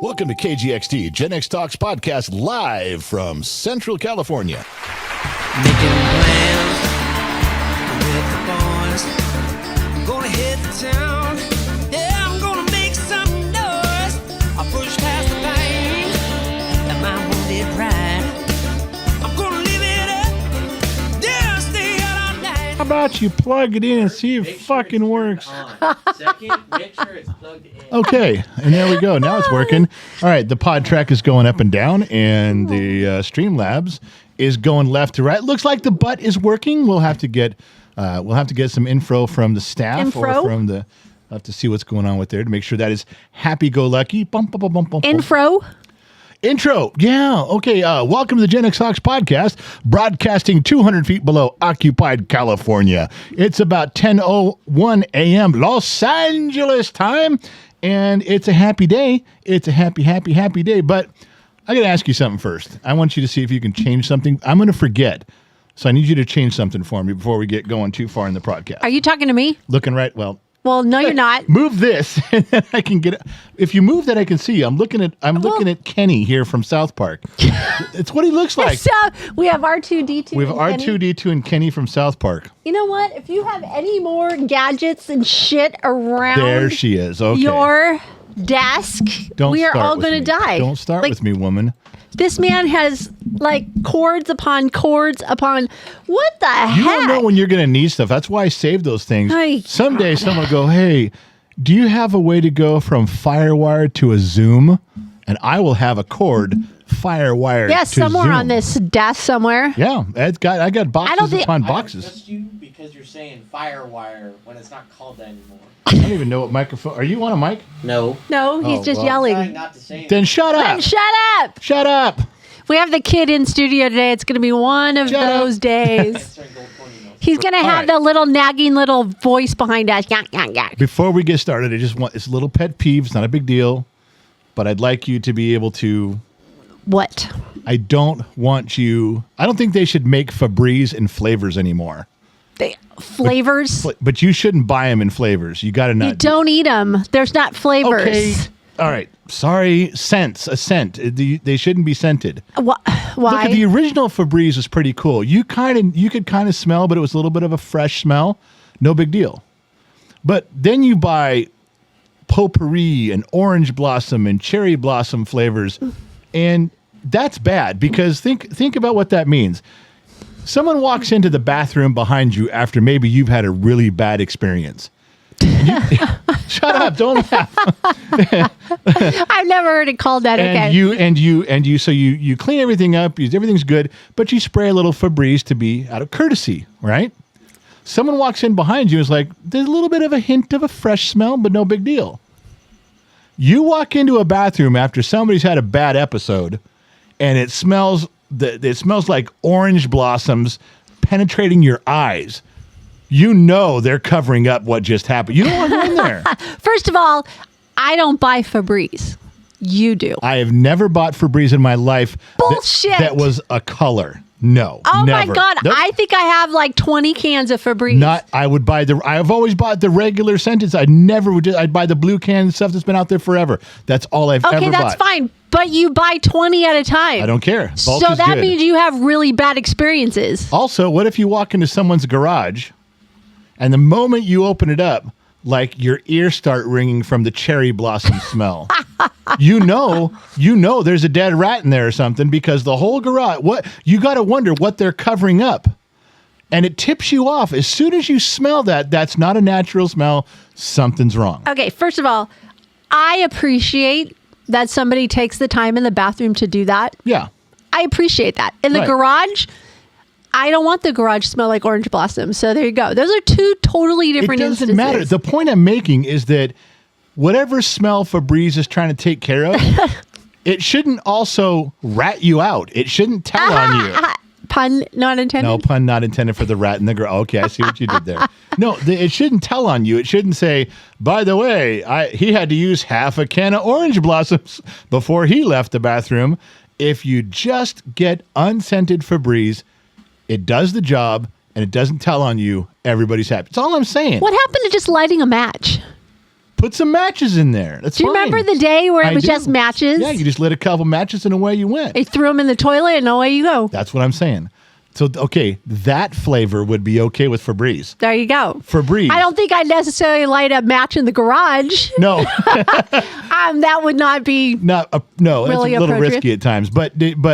Welcome to KGXT, Gen X Talks podcast, live from Central California. Making plans with the boys. I'm gonna hit the town. Yeah, I'm gonna make some noise. I'll push past the pain and my wounded pride. I'm gonna live it up. Yeah, stay out all night. How about you plug it in and see if it fucking works? Second, make sure it's plugged in. Okay, and there we go. Now it's working. All right, the pod track is going up and down, and the Streamlabs is going left to right. Looks like the butt is working. We'll have to get some info from the staff or from the. We'll have to see what's going on with there to make sure that is happy-go-lucky. Intro. Yeah. Okay. Welcome to the Gen X Talks podcast, broadcasting 200 feet below occupied California. It's about 10:01 a.m. Los Angeles time, and it's a happy day. It's a happy day. But I got to ask you something first. I want you to see if you can change something. I'm going to forget. So I need you to change something for me before we get going too far in the podcast. Are you talking to me? Looking right. Well, no, you're not. Move this, and then I can get it. If you move that, I can see you. I'm looking at Kenny here from South Park. It's what he looks like. So we have R2-D2. We have R2-D2 and Kenny from South Park. You know what? If you have any more gadgets and shit around There she is. Okay. your desk, we are all going to die. Don't start with me, woman. This man has like cords upon cords upon. What the heck? You don't know when you're going to need stuff. That's why I save those things. Someday someone will go, hey, do you have a way to go from FireWire to a Zoom? And I will have a cord FireWire to somewhere Zoom. on this desk somewhere. Yeah, I got boxes upon boxes. I don't trust you because you're saying FireWire when it's not called that anymore. I don't even know what microphone. Are you on a mic? No. No, he's just yelling. Trying not to say anything. Then shut up. Then shut up. Shut up. We have the kid in studio today. It's going to be one of Shut up. those days. Answering gold coin emails. He's going to have the little nagging little voice behind us. Before we get started, it's a little pet peeve. It's not a big deal, but I'd like you to be able to. What? I don't think they should make Febreze in flavors anymore. Flavors? But you shouldn't buy them in flavors. You got to not. You don't eat them. There's not flavors. Okay. All right. Sorry. Scents. A scent. They shouldn't be scented. Why? Look, at the original Febreze was pretty cool. You could kind of smell, but it was a little bit of a fresh smell. No big deal. But then you buy potpourri and orange blossom and cherry blossom flavors, and that's bad because think about what that means. Someone walks into the bathroom behind you after maybe you've had a really bad experience. Shut up! Don't laugh. I've never heard it called that. And okay. So you clean everything up. Everything's good, but you spray a little Febreze to be out of courtesy, right? Someone walks in behind you and is like, there's a little bit of a hint of a fresh smell, but no big deal. You walk into a bathroom after somebody's had a bad episode, and it smells like orange blossoms penetrating your eyes. You know they're covering up what just happened. You don't want to go in there. First of all, I don't buy Febreze. You do. I have never bought Febreze in my life. Bullshit. That was a color. No. Oh never. my God. Nope. I think I have like 20 cans of Febreze. I've always bought the regular sentence. I'd buy the blue can stuff that's been out there forever. That's all I've ever bought. Okay, that's fine. But you buy 20 at a time. I don't care. Bulk so is that good. means you have really bad experiences. Also, what if you walk into someone's garage and the moment you open it up, like your ears start ringing from the cherry blossom smell? you know there's a dead rat in there or something because the whole garage, you got to wonder what they're covering up. And it tips you off. As soon as you smell that's not a natural smell, something's wrong. Okay, first of all, I appreciate that somebody takes the time in the bathroom to do that. Yeah. I appreciate that. In the garage, I don't want the garage to smell like orange blossom. So there you go. Those are two totally different instances. It doesn't matter. The point I'm making is that whatever smell Febreze is trying to take care of, it shouldn't also rat you out. It shouldn't tell on you. Pun not intended? No, pun not intended for the rat and the girl. Okay, I see what you did there. No, it shouldn't tell on you. It shouldn't say, by the way, he had to use half a can of orange blossoms before he left the bathroom. If you just get unscented Febreze, it does the job, and it doesn't tell on you. Everybody's happy. That's all I'm saying. What happened to just lighting a match? Put some matches in there. That's Do you fine. remember the day where it I was do. just matches? Yeah, you just lit a couple matches and away you went. They threw them in the toilet and away you go. That's what I'm saying. So, okay, that flavor would be okay with Febreze. There you go. Febreze. I don't think I'd necessarily light a match in the garage. No, That would not be no, Really it's a little appropriate. risky at times. But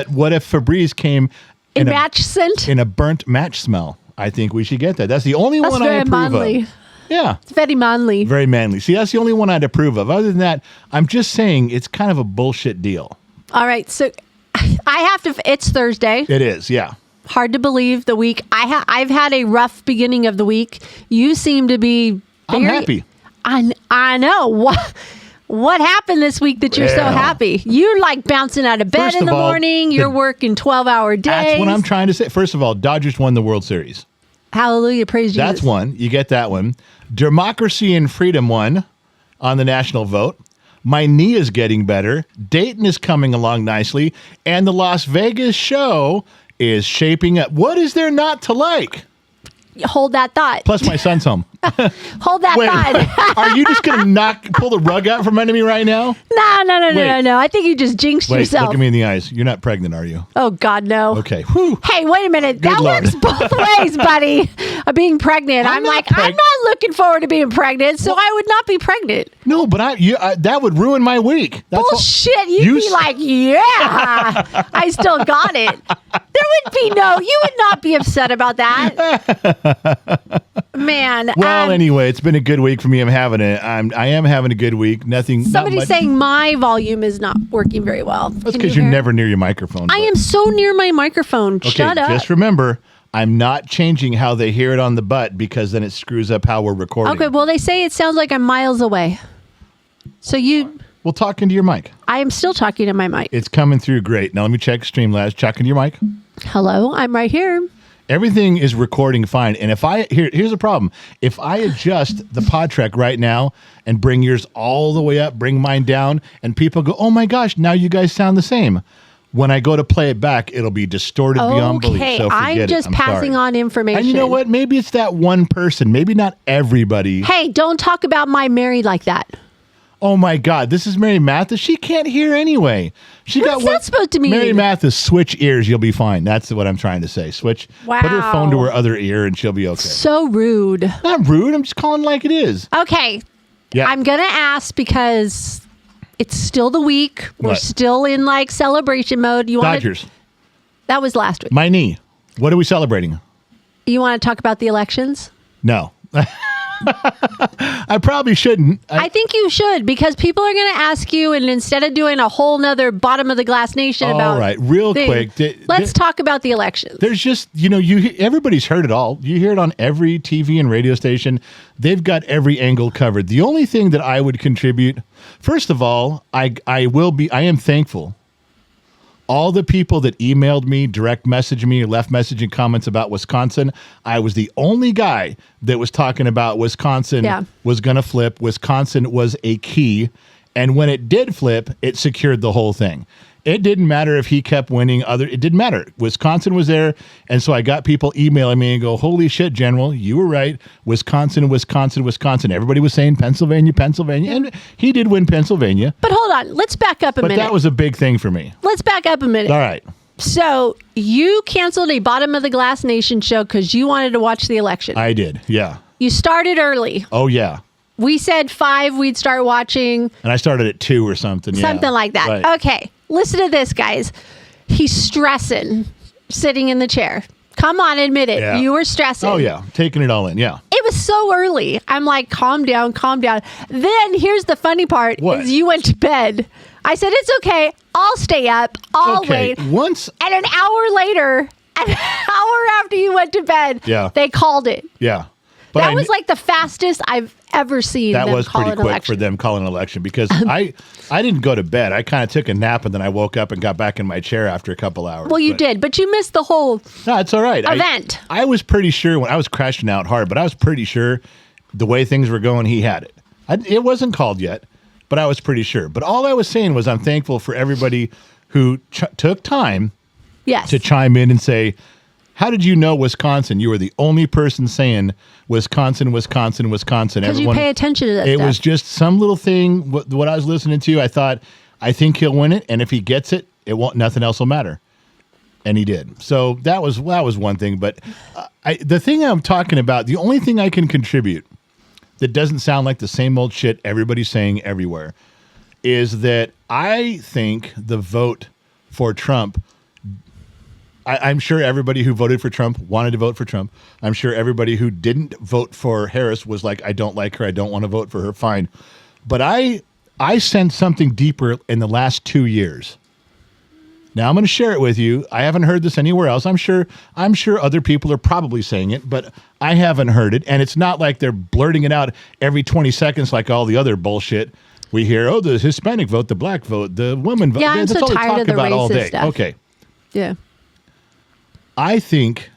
what if Febreze came a in match scent. in a burnt match smell? I think we should get that. That's the only That's one I very approve manly. of. Yeah, It's very manly. very manly. See, that's the only one I'd approve of. Other than that, I'm just saying it's kind of a bullshit deal. All right, so I have to. It's Thursday. It is, yeah. Hard to believe the week. I've had a rough beginning of the week. You seem to be. I'm happy. I know what happened this week that you're so Well, happy. You're like bouncing out of bed first in the of all, morning. You're working 12-hour days. That's what I'm trying to say. First of all, Dodgers won the World Series. Hallelujah, praise Jesus. That's one. You get that one. Democracy and Freedom won on the national vote. My knee is getting better. Dayton is coming along nicely. And the Las Vegas show is shaping up. What is there not to like? Hold that thought. Plus, my son's home. Hold that Wait, thought. are you just going to pull the rug out from under me right now? No. I think you just jinxed Wait, yourself. look at me in the eyes. You're not pregnant, are you? Oh, God, no. Okay. Whew. Hey, wait a minute. Good That Lord. works both ways, buddy. Of being pregnant. I'm not I'm not looking forward to being pregnant, so I would not be pregnant. No, but that would ruin my week. That's all- Bullshit. You'd You be s- like, yeah, I still got it. You would not be upset about that. Man. Well, anyway, it's been a good week for me. I am having a good week. Nothing. Somebody's not much. saying my volume is not working very well. That's Can because you you're hear? never near your microphone. I but- am so near my microphone. Okay, Shut up. just remember, I'm not changing how they hear it on the butt because then it screws up how we're recording. Okay, well, they say it sounds like I'm miles away. So Well, talk into your mic. I am still talking to my mic. It's coming through great. Now let me check Streamlabs. Check into your mic. Hello, I'm right here. Everything is recording fine. And here's a problem. If I adjust the pod track right now and bring yours all the way up, bring mine down, and people go, oh my gosh, now you guys sound the same. When I go to play it back, it'll be distorted beyond belief. Okay, So forget I'm it. just I'm passing sorry. on information. And you know what? Maybe it's that one person. Maybe not everybody. Hey, don't talk about my Mary like that. Oh my God, this is Mary Mathis. She can't hear anyway. She What's got that supposed to mean? Mary Mathis, switch ears, you'll be fine. That's what I'm trying to say. Switch. Put her phone to Wow. her other ear and she'll be okay. So rude. Not rude. I'm just calling it like it is. Okay, Yeah. I'm going to ask because it's still the week. We're What? still in like celebration mode. You want Dodgers. That was last week. My knee. What are we celebrating? You want to talk about the elections? No. I probably shouldn't. I think you should because people are going to ask you, and instead of doing a whole nother bottom of the glass nation All about right, real quick, let's talk about the elections. There's just, everybody's heard it all. You hear it on every TV and radio station. They've got every angle covered. The only thing that I would contribute, first of all, I am thankful. All the people that emailed me, direct messaged me, left messaging comments about Wisconsin, I was the only guy that was talking about Wisconsin was going to flip. Wisconsin was a key. And when it did flip, it secured the whole thing. It didn't matter if he kept winning. It didn't matter. Wisconsin was there. And so I got people emailing me and go, holy shit, General, you were right. Wisconsin. Everybody was saying Pennsylvania. And he did win Pennsylvania. But hold on. Let's back up a But minute. that was a big thing for me. Let's back up a minute. All right. So you canceled a Bottom of the Glass Nation show because you wanted to watch the election. I did. Yeah. You started early. Oh, yeah. We said 5 we'd start watching. And I started at 2 or something. Yeah. Something like that. Right. Okay. Listen to this, guys. He's stressing, sitting in the chair. Come on, admit it. Yeah. You were stressing. Oh, yeah. Taking it all in. Yeah. It was so early. I'm like, calm down, calm down. Then here's the funny part What? is you went to bed. I said, it's okay. I'll stay up. I'll wait. Once. And an hour later, an hour after you went to bed, Yeah. they called it. Yeah. But That was like the fastest I've ever seen that them was call pretty an quick election. for them calling an election because I didn't go to bed. I kind of took a nap and then I woke up and got back in my chair after a couple hours. Well, you did, but you missed the whole No, it's all right. event. I was pretty sure when I was crashing out hard, but I was pretty sure the way things were going, he had it. It wasn't called yet, but I was pretty sure. But all I was saying was I'm thankful for everybody who took time Yes. to chime in and say, How did you know Wisconsin? You were the only person saying Wisconsin, Wisconsin, Wisconsin. Because you pay attention to that It stuff. was just some little thing. What I was listening to, I thought, I think he'll win it, and if he gets it, it won't. Nothing else will matter. And he did. So that was one thing. But the thing I'm talking about, the only thing I can contribute that doesn't sound like the same old shit everybody's saying everywhere, is that I think the vote for Trump. I'm sure everybody who voted for Trump wanted to vote for Trump. I'm sure everybody who didn't vote for Harris was like, I don't like her. I don't want to vote for her. Fine. But I sensed something deeper in the last 2 years. Now I'm going to share it with you. I haven't heard this anywhere else. I'm sure other people are probably saying it, but I haven't heard it. And it's not like they're blurting it out every 20 seconds like all the other bullshit we hear. Oh, the Hispanic vote, the black vote, the women vote. Yeah, I'm That's so all they tired talk of the about all racist day. stuff. Okay. Yeah. I think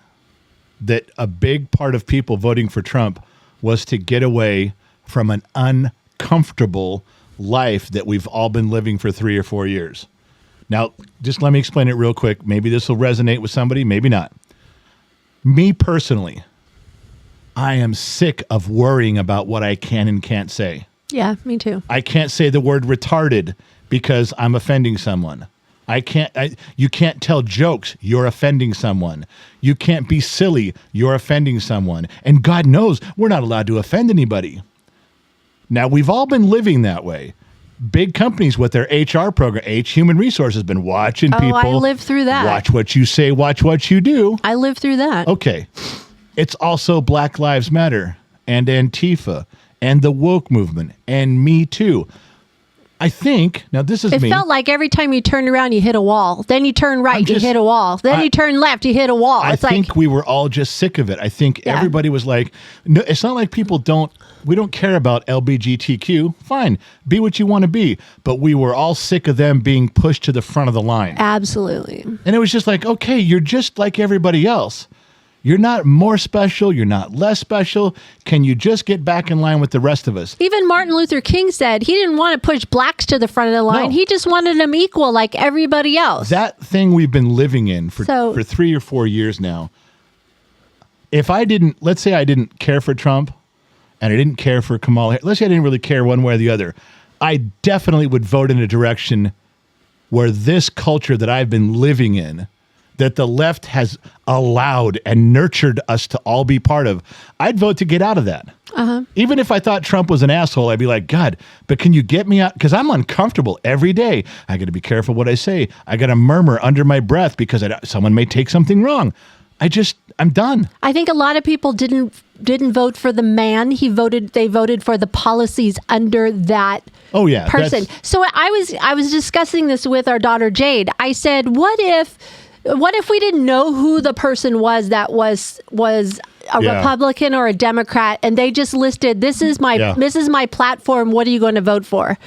that a big part of people voting for Trump was to get away from an uncomfortable life that we've all been living for 3 or 4 years. Now, just let me explain it real quick. Maybe this will resonate with somebody, maybe not. Me personally, I am sick of worrying about what I can and can't say. Yeah, me too. I can't say the word retarded because I'm offending someone. You can't tell jokes. You're offending someone. You can't be silly. You're offending someone. And God knows we're not allowed to offend anybody. Now, we've all been living that way. Big companies with their HR program, Human Resources, has been watching people. I lived through that. Watch what you say, watch what you do. I lived through that. Okay. It's also Black Lives Matter and Antifa and the woke movement and Me Too. I think, now this is It me. felt like every time you turned around, you hit a wall. Then you turn right, you hit a wall. Then you turn left, you hit a wall. I think we were all just sick of it. I think everybody was like, no, it's not like we don't care about LGBTQ. Fine, be what you want to be. But we were all sick of them being pushed to the front of the line. Absolutely. And it was just like, okay, you're just like everybody else. You're not more special. You're not less special. Can you just get back in line with the rest of us? Even Martin Luther King said he didn't want to push blacks to the front of the line. No. He just wanted them equal like everybody else. That thing we've been living in for 3 or 4 years now. If let's say I didn't care for Trump and I didn't care for Kamala Harris, let's say I didn't really care one way or the other, I definitely would vote in a direction where this culture that I've been living in, that the left has allowed and nurtured us to all be part of, I'd vote to get out of that. Even if I thought Trump was an asshole, I'd be like, God, but can you get me out? Because I'm uncomfortable every day. I got to be careful what I say. I got to murmur under my breath because someone may take something wrong. I'm done. I think a lot of people didn't vote for the man. They voted for the policies under that person. So I was discussing this with our daughter Jade. I said, what if we didn't know who the person was that was a Republican or a Democrat, and they just listed, this is my platform, what are you going to vote for?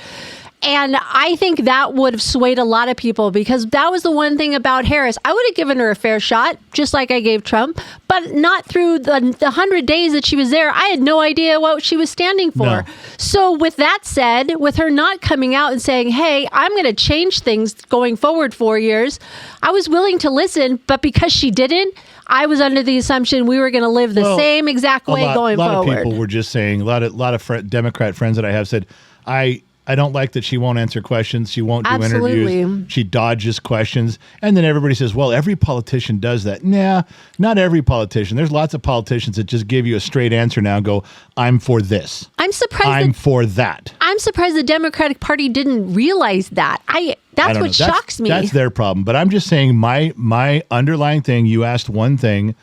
And I think that would have swayed a lot of people, because that was the one thing about Harris. I would have given her a fair shot, just like I gave Trump, but not through the 100 days that she was there. I had no idea what she was standing for. No. So with that said, with her not coming out and saying, hey, I'm going to change things going forward 4 years, I was willing to listen, but because she didn't, I was under the assumption we were going to live the same exact way going forward. A lot of people were just saying, a lot of Democrat friends that I have said, I don't like that she won't answer questions. She won't do interviews. She dodges questions. And then everybody says, well, every politician does that. Nah, not every politician. There's lots of politicians that just give you a straight answer now and go, I'm for this. I'm surprised. I'm for that. I'm surprised the Democratic Party didn't realize that. That's what shocks me. That's their problem. But I'm just saying my underlying thing, you asked one thing.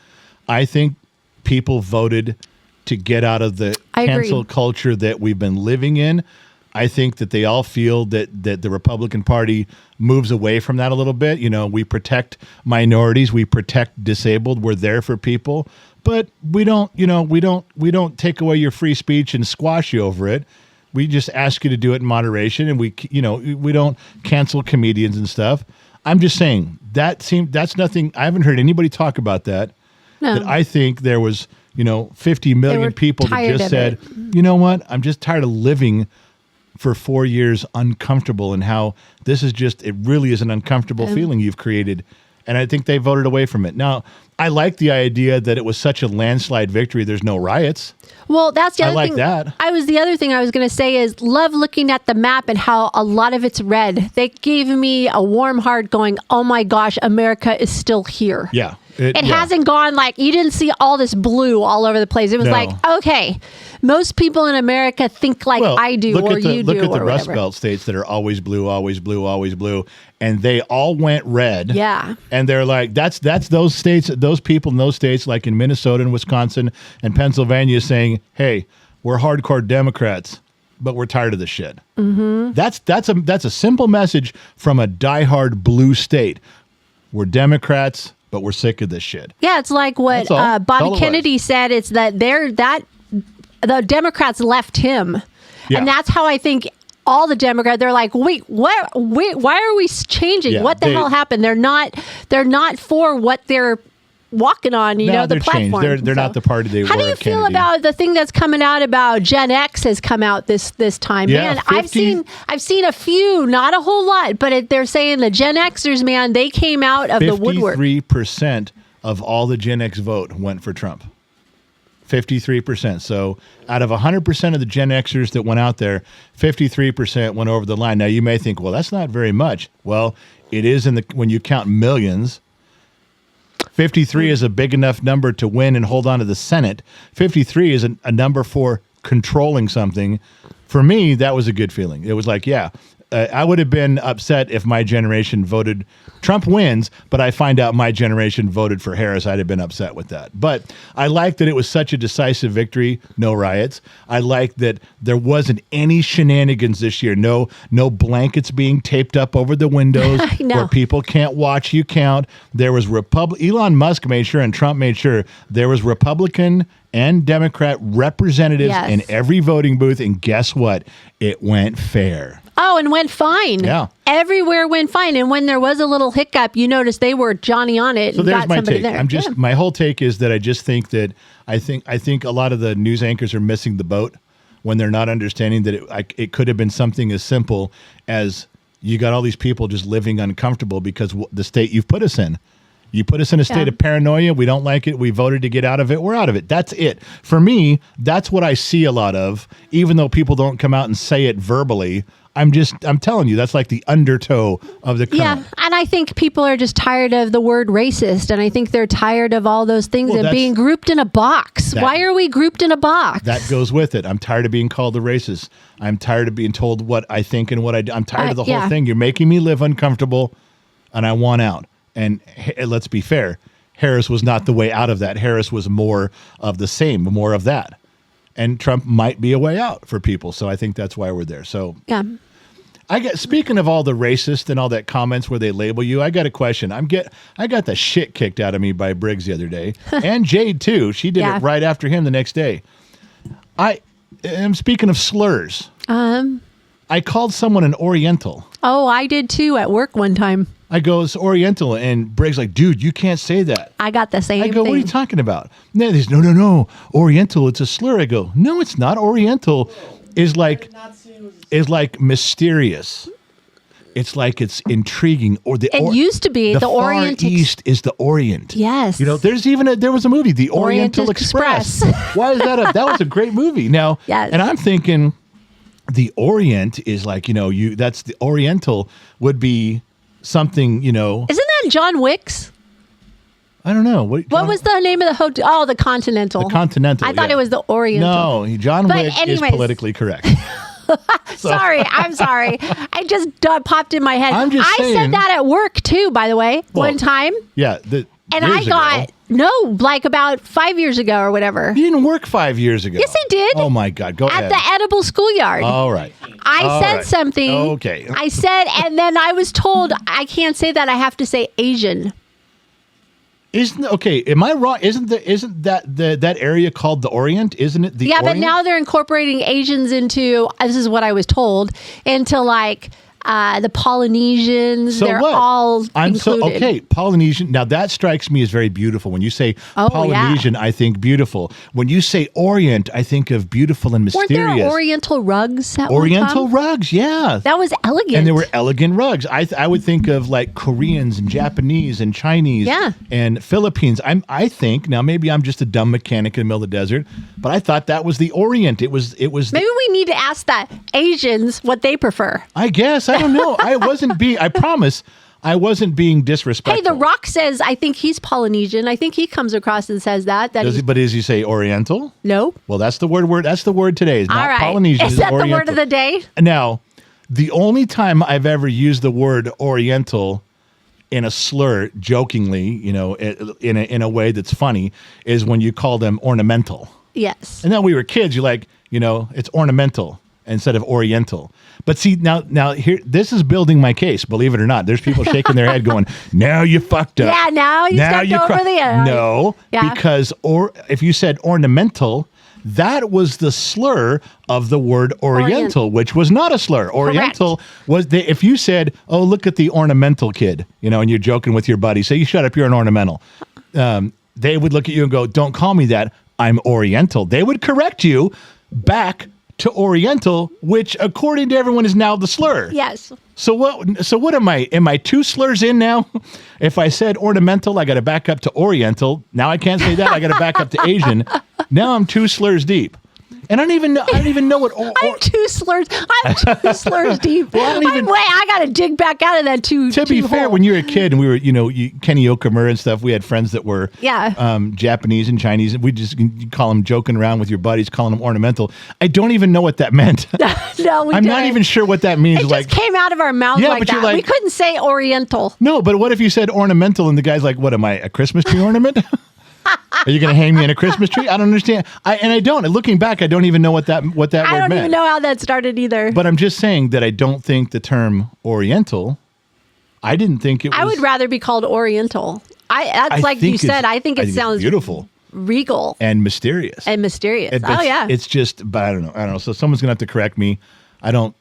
I think people voted to get out of the cancel culture that we've been living in. I think that they all feel that the Republican Party moves away from that a little bit. You know, we protect minorities, we protect disabled, we're there for people, but we don't take away your free speech and squash you over it. We just ask you to do it in moderation, and we don't cancel comedians and stuff. I'm just saying that's nothing. I haven't heard anybody talk about that. No. That I think there was 50 million people that just said, you know what, I'm just tired of living for 4 years uncomfortable, and how this is just, it really is an uncomfortable feeling you've created. And I think they voted away from it. Now, I like the idea that it was such a landslide victory. There's no riots. Well, that's the other I like thing. that. The other thing I was going to say is love looking at the map and how a lot of it's red. They gave me a warm heart going, oh my gosh, America is still here. Yeah. It hasn't gone like, you didn't see all this blue all over the place. It was like, okay, most people in America think like I do or you do. Look at the Rust whatever. Belt states that are always blue, always blue, always blue. And they all went red. Yeah. And they're like, that's those states, those people in those states like in Minnesota and Wisconsin and Pennsylvania saying, hey, we're hardcore Democrats, but we're tired of this shit. Mm-hmm. That's a simple message from a diehard blue state. We're Democrats, but we're sick of this shit. Yeah, it's like what Bobby Kennedy said. It's that the Democrats left him. Yeah. And that's how I think all the Democrats, they're like, wait, why are we changing? Yeah, what the hell happened? They're not for what they're walking on, the platform. They're not the party they were. How do you feel about the thing that's coming out about Gen X has come out this time? Yeah, man, I've seen a few, not a whole lot, but they're saying the Gen Xers, man, they came out of the woodwork. 53% of all the Gen X vote went for Trump. 53%. So out of 100% of the Gen Xers that went out there, 53% went over the line. Now you may think, well, that's not very much. Well, it is when you count millions. 53 is a big enough number to win and hold on to the Senate. 53 is a number for controlling something. For me, that was a good feeling. It was like, I would have been upset if my generation voted Trump wins, but I find out my generation voted for Harris. I'd have been upset with that. But I like that it was such a decisive victory. No riots. I like that there wasn't any shenanigans this year. No blankets being taped up over the windows where people can't watch you count. There was Elon Musk made sure and Trump made sure there was Republican and Democrat representatives in every voting booth. And guess what? It went fair. Oh, and went fine. Yeah. Everywhere went fine. And when there was a little hiccup, you noticed they were Johnny on it. So there's my take. My whole take is that I just think that I think a lot of the news anchors are missing the boat when they're not understanding that it could have been something as simple as you got all these people just living uncomfortable because the state you've put us in. You put us in a state of paranoia. We don't like it. We voted to get out of it. We're out of it. That's it. For me, that's what I see a lot of, even though people don't come out and say it verbally. I'm telling you, that's like the undertow of the current. Yeah, and I think people are just tired of the word racist, and I think they're tired of all those things and being grouped in a box. Why are we grouped in a box? That goes with it. I'm tired of being called a racist. I'm tired of being told what I think and what I do. I'm tired of the whole thing. You're making me live uncomfortable, and I want out. And let's be fair, Harris was not the way out of that. Harris was more of the same, more of that. And Trump might be a way out for people. So I think that's why we're there. So speaking of all the racist and all that comments where they label you, I got a question. I got the shit kicked out of me by Briggs the other day. And Jade too. She did it right after him the next day. I am speaking of slurs. I called someone an Oriental. Oh, I did too at work one time. I go, it's Oriental. And Briggs like, dude, you can't say that. I got the same thing. I go, what are you talking about? No, no. Oriental, it's a slur. I go, no, it's not. Oriental is like mysterious. It's like it's intriguing. It used to be the Orient. Far East is the Orient. Yes. There was a movie, The Oriental Express. Why is that? That was a great movie. Now, and I'm thinking the Orient is like, that's the Oriental would be something, Isn't that John Wick's? I don't know. What was the name of the hotel? Oh, the Continental. The Continental. I thought it was the Oriental. No, John Wick is politically correct. Sorry, I'm sorry. I just popped in my head. I'm just saying, said that at work too, by the way, one time. Yeah. And I got, like about 5 years ago or whatever. You didn't work 5 years ago. Yes, I did. Oh, my God. Go ahead. At the edible schoolyard. All right. I said something. Okay. I said, and then I was told I can't say that. I have to say Asian. Am I wrong? Isn't that area called the Orient? Isn't it the Orient? But now they're incorporating Asians into, this is what I was told, into like the Polynesians. So they're what? all included. Okay. Polynesian. Now that strikes me as very beautiful. When you say Polynesian, I think beautiful. When you say Orient, I think of beautiful and mysterious. Weren't there Oriental rugs at Oriental one time? rugs, yeah. That was elegant. And there were elegant rugs. I would think of like Koreans and Japanese and Chinese and Philippines. I think, now maybe I'm just a dumb mechanic in the middle of the desert, but I thought that was the Orient. It was Maybe we need to ask that Asians what they prefer. I guess. I don't know. I promise I wasn't being disrespectful. Hey, The Rock says, I think he's Polynesian. I think he comes across and says that. But does he say Oriental? No. Well, that's the word. That's the word today. It's all not right. Polynesian. Is it's that Oriental. the word of the day? Now, the only time I've ever used the word Oriental in a slur, jokingly, you know, in a way that's funny, is when you call them ornamental. Yes. And then we were kids. You're like, you know, it's ornamental instead of Oriental. But see, now here, this is building my case. Believe it or not, there's people shaking their head, going, "Now you fucked up." Yeah, now you stepped over the edge. No, because if you said ornamental, that was the slur of the word Oriental, which was not a slur. Oriental was if you said, "Oh, look at the ornamental kid," you know, and you're joking with your buddy, say, "You shut up, you're an ornamental." They would look at you and go, "Don't call me that. I'm Oriental." They would correct you back to Oriental, which according to everyone is now the slur. Yes. So what am I? Am I two slurs in now? If I said ornamental, I got to back up to Oriental. Now I can't say that. I got to back up to Asian. Now I'm two slurs deep. And I don't even know what. I'm two slurs deep. Well, I got to dig back out of that two. To be fair, when you were a kid and we were, you know, Kenny Okamura and stuff, we had friends that were Japanese and Chinese, and we just call them, joking around with your buddies, calling them ornamental. I don't even know what that meant. No, I'm not even sure what that means. It just came out of our mouths like that. We couldn't say Oriental. No, but what if you said ornamental and the guy's like, "What am I, a Christmas tree ornament?" Are you going to hang me in a Christmas tree? I don't understand. I don't. Looking back, I don't even know what that word meant. I don't even know how that started either. But I'm just saying that I don't think the term Oriental. I didn't think it was. I would rather be called Oriental. Like you said. I think it sounds beautiful, regal, and mysterious. It's just. But I don't know. So someone's going to have to correct me. I don't.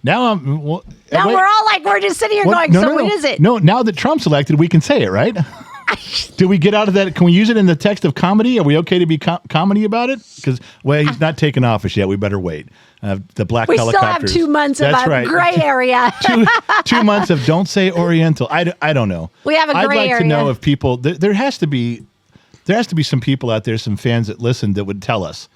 Now we're all like, we're just sitting here going. What is it? No. Now that Trump's elected, we can say it, right? Do we get out of that? Can we use it in the text of comedy? Are we okay to be comedy about it? Because, well, he's not taken office yet. We better wait. The black helicopters. We still have 2 months of a gray area. 2 months of don't say Oriental. I don't know. We have a gray area. I'd like to know if people, there has to be some people out there, some fans that listen that would tell us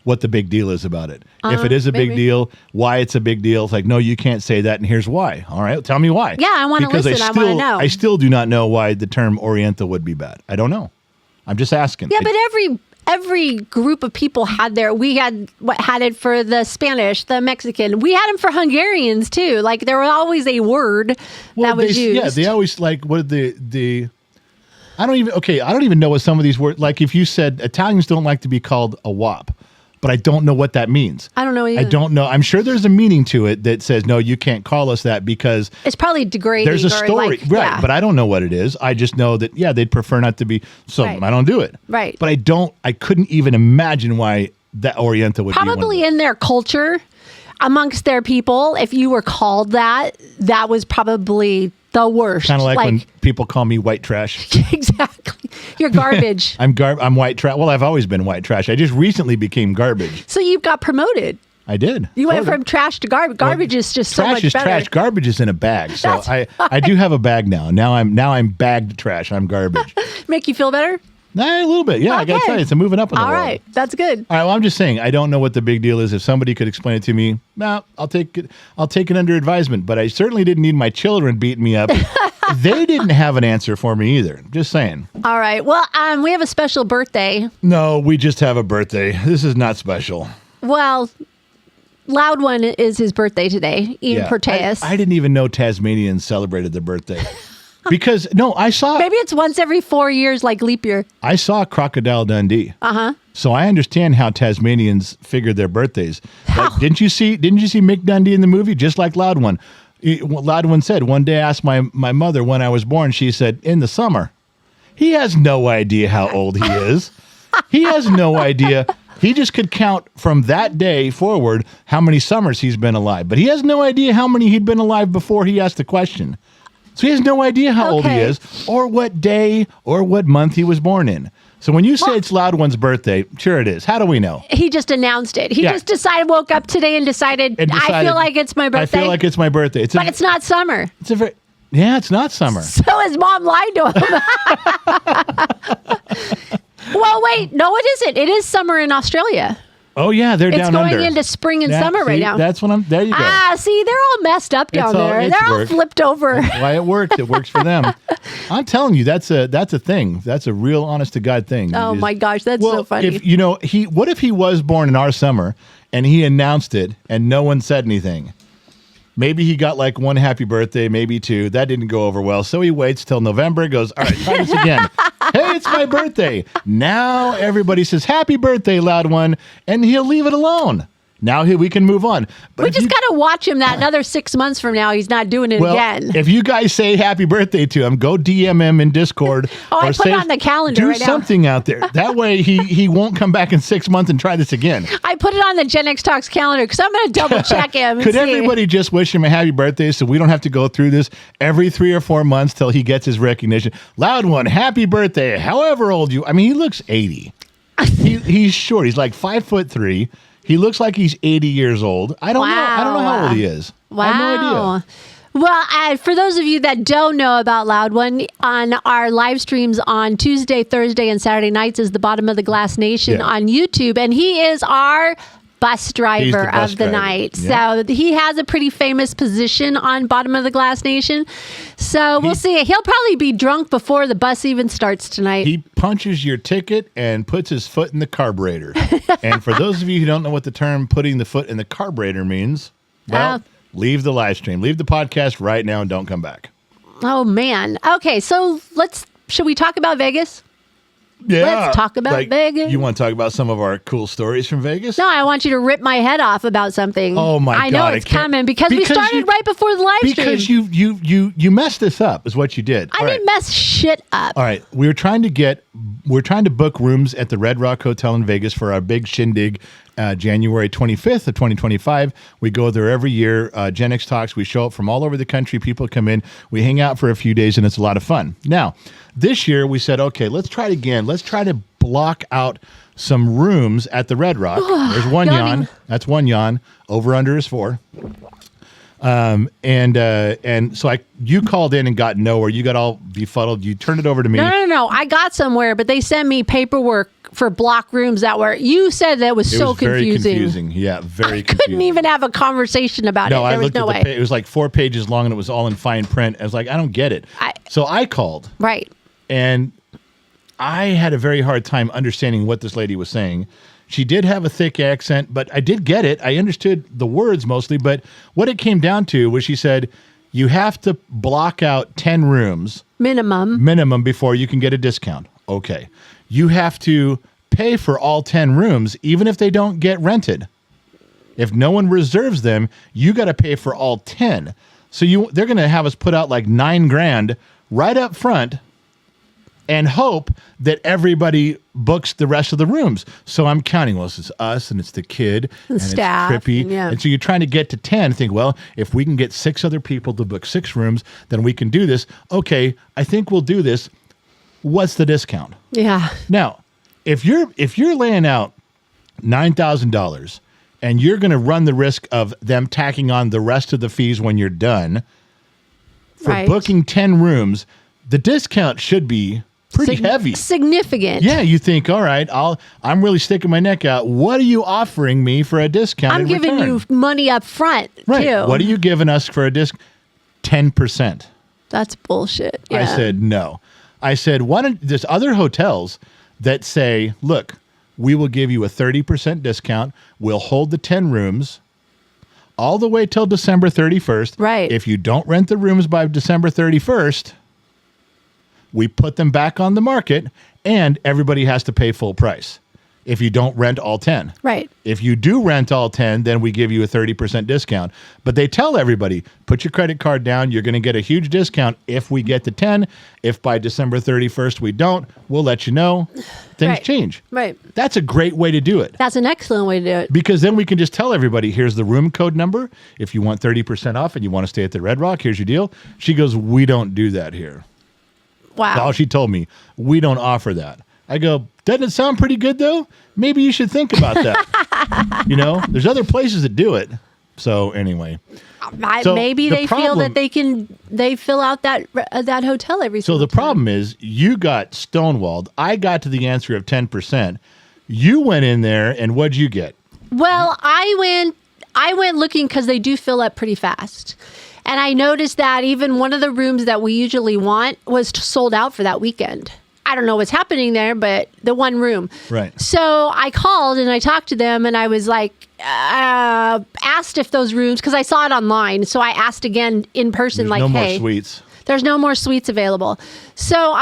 what the big deal is about it. If it is a big deal, why it's a big deal. It's like, no, you can't say that, and here's why. All right, tell me why. Yeah, I want to listen. I want to know. I still do not know why the term Oriental would be bad. I don't know. I'm just asking. Yeah, but every group of people had we had it for the Spanish, the Mexican. We had them for Hungarians too. Like there was always a word that was used. Yeah, they always what the. I don't even know what some of these words. Like if you said Italians don't like to be called a wop. But I don't know what that means. I don't know either. I don't know. I'm sure there's a meaning to it that says, no, you can't call us that because it's probably degrading. There's a story. Right. Yeah. But I don't know what it is. I just know that, they'd prefer not to be. So I don't do it. Right. But I couldn't even imagine why that Oriental would probably in their culture, amongst their people, if you were called that was probably the worst. Kind of like when people call me white trash. Exactly. You're garbage. I'm white trash. Well, I've always been white trash. I just recently became garbage. So you got promoted. I did. You went from trash to garbage. Garbage is just so much better. Trash is trash. Garbage is in a bag. So I do have a bag now. Now I'm bagged trash. I'm garbage. Make you feel better? A little bit. Yeah, okay. I got to tell you, it's a moving up in the world. All right. That's good. All right. Well, I'm just saying, I don't know what the big deal is. If somebody could explain it to me, I'll take it under advisement. But I certainly didn't need my children beating me up. They didn't have an answer for me either. Just saying. All right. Well, we have a special birthday. No, we just have a birthday. This is not special. Well, Loud One is his birthday today. Ian Proteus. I didn't even know Tasmanians celebrated their birthday. Because, I saw... Maybe it's once every 4 years, like leap year. I saw Crocodile Dundee. Uh-huh. So I understand how Tasmanians figured their birthdays. Like, didn't you see Mick Dundee in the movie? Just like Loud One. Loud One said, one day I asked my mother when I was born, she said, in the summer. He has no idea how old he is. He has no idea He just could count from that day forward how many summers he's been alive. But he has no idea how many he'd been alive before he asked the question. So he has no idea how old he is or what day or what month he was born in. So when you say it's Loud One's birthday, sure it is. How do we know? He just announced it. He just woke up today and decided, I feel like it's my birthday. I feel like it's my birthday. But it's not summer. It's not summer. So his mom lied to him. Well, wait. No, it isn't. It is summer in Australia. Oh, yeah. They're down under. It's going into spring and summer right now. That's what there you go. See, they're all messed up down there. They're all flipped over. That's why it works. It works for them. I'm telling you, that's a thing. That's a real honest to God thing. Oh, my gosh. That's so funny. What if he was born in our summer and he announced it and no one said anything? Maybe he got like one happy birthday, maybe two. That didn't go over well. So he waits till November, goes, all right, try this again. Hey, it's my birthday. Now everybody says, happy birthday, Loud One, and he'll leave it alone. Now we can move on. But we just got to watch him that another 6 months from now. He's not doing it again. If you guys say happy birthday to him, go DM him in Discord. I put it on the calendar right now. Do something out there. That way he won't come back in 6 months and try this again. I put it on the Gen X Talks calendar because I'm going to double check him. Could everybody just wish him a happy birthday so we don't have to go through this every 3 or 4 months till he gets his recognition? Loud One, happy birthday. However old you. I mean, he looks 80. He's short. He's like 5'3". He looks like he's 80 years old. I don't know how old he is. Wow. I have no idea. Well, for those of you that don't know about Loud One, on our live streams on Tuesday, Thursday, and Saturday nights is the Bottom of the Glass Nation on YouTube, and he is our bus driver of the night. Yeah. So he has a pretty famous position on Bottom of the Glass Nation. So we'll see. He'll probably be drunk before the bus even starts tonight. He punches your ticket and puts his foot in the carburetor. And for those of you who don't know what the term putting the foot in the carburetor means, leave the live stream. Leave the podcast right now and don't come back. Oh, man. Okay, so should we talk about Vegas? Yeah. Let's talk about Vegas. You want to talk about some of our cool stories from Vegas? No, I want you to rip my head off about something. Oh my God! I know it's coming because we started right before the live stream. Because you messed this up is what you did. I didn't mess shit up. All right, we're trying to book rooms at the Red Rock Hotel in Vegas for our big shindig. January 25th of 2025. We go there every year. Gen X Talks. We show up from all over the country. People come in. We hang out for a few days, and it's a lot of fun. Now, this year we said, okay, let's try it again. Let's try to block out some rooms at the Red Rock. There's one yawn. That's one yawn. Over under is 4. And so you called in and got nowhere. You got all befuddled. You turned it over to me. No. I got somewhere, but they sent me paperwork for block rooms you said that was so confusing. Very confusing. Yeah, very confusing. Couldn't even have a conversation about it. There was no way. It was like 4 pages long and it was all in fine print. I was like, I don't get it. So I called. Right. And I had a very hard time understanding what this lady was saying. She did have a thick accent, but I did get it. I understood the words mostly, but what it came down to was she said, you have to block out 10 rooms. Minimum before you can get a discount. Okay. You have to pay for all 10 rooms, even if they don't get rented. If no one reserves them, you got to pay for all 10. So they're going to have us put out like $9,000 right up front and hope that everybody books the rest of the rooms. So I'm counting, it's us and it's the kid and staff, it's Trippy. Yeah. And so you're trying to get to 10 and think, well, if we can get 6 other people to book 6 rooms, then we can do this. Okay, I think we'll do this. What's the discount? Yeah. Now, if you're laying out $9,000 and you're going to run the risk of them tacking on the rest of the fees when you're done for booking 10 rooms, the discount should be pretty heavy. Significant. Yeah, you think, all right, I'm really sticking my neck out. What are you offering me for a discount? I'm giving you money up front, too. What are you giving us for a discount? 10%. That's bullshit. Yeah. I said, no. I said, there's other hotels that say, look, we will give you a 30% discount. We'll hold the 10 rooms all the way till December 31st. Right. If you don't rent the rooms by December 31st, we put them back on the market and everybody has to pay full price. if you don't rent all 10. Right. If you do rent all 10, then we give you a 30% discount. But they tell everybody, put your credit card down. You're going to get a huge discount if we get to 10. If by December 31st we don't, we'll let you know. Things change. Right. That's a great way to do it. That's an excellent way to do it. Because then we can just tell everybody, here's the room code number. If you want 30% off and you want to stay at the Red Rock, here's your deal. She goes, we don't do that here. Wow. That's all she told me. We don't offer that. I go, doesn't it sound pretty good though? Maybe you should think about that. There's other places that do it. So anyway, maybe they feel that they fill out that hotel every single So the time. problem is you got stonewalled. I got to the answer of 10%. You went in there and what'd you get? Well, I went looking because they do fill up pretty fast. And I noticed that even one of the rooms that we usually want was sold out for that weekend. I don't know what's happening there, but the one room. Right. So I called and I talked to them and I was like, asked if those rooms, because I saw it online. So I asked again in person, There's no more suites. There's no more suites available. So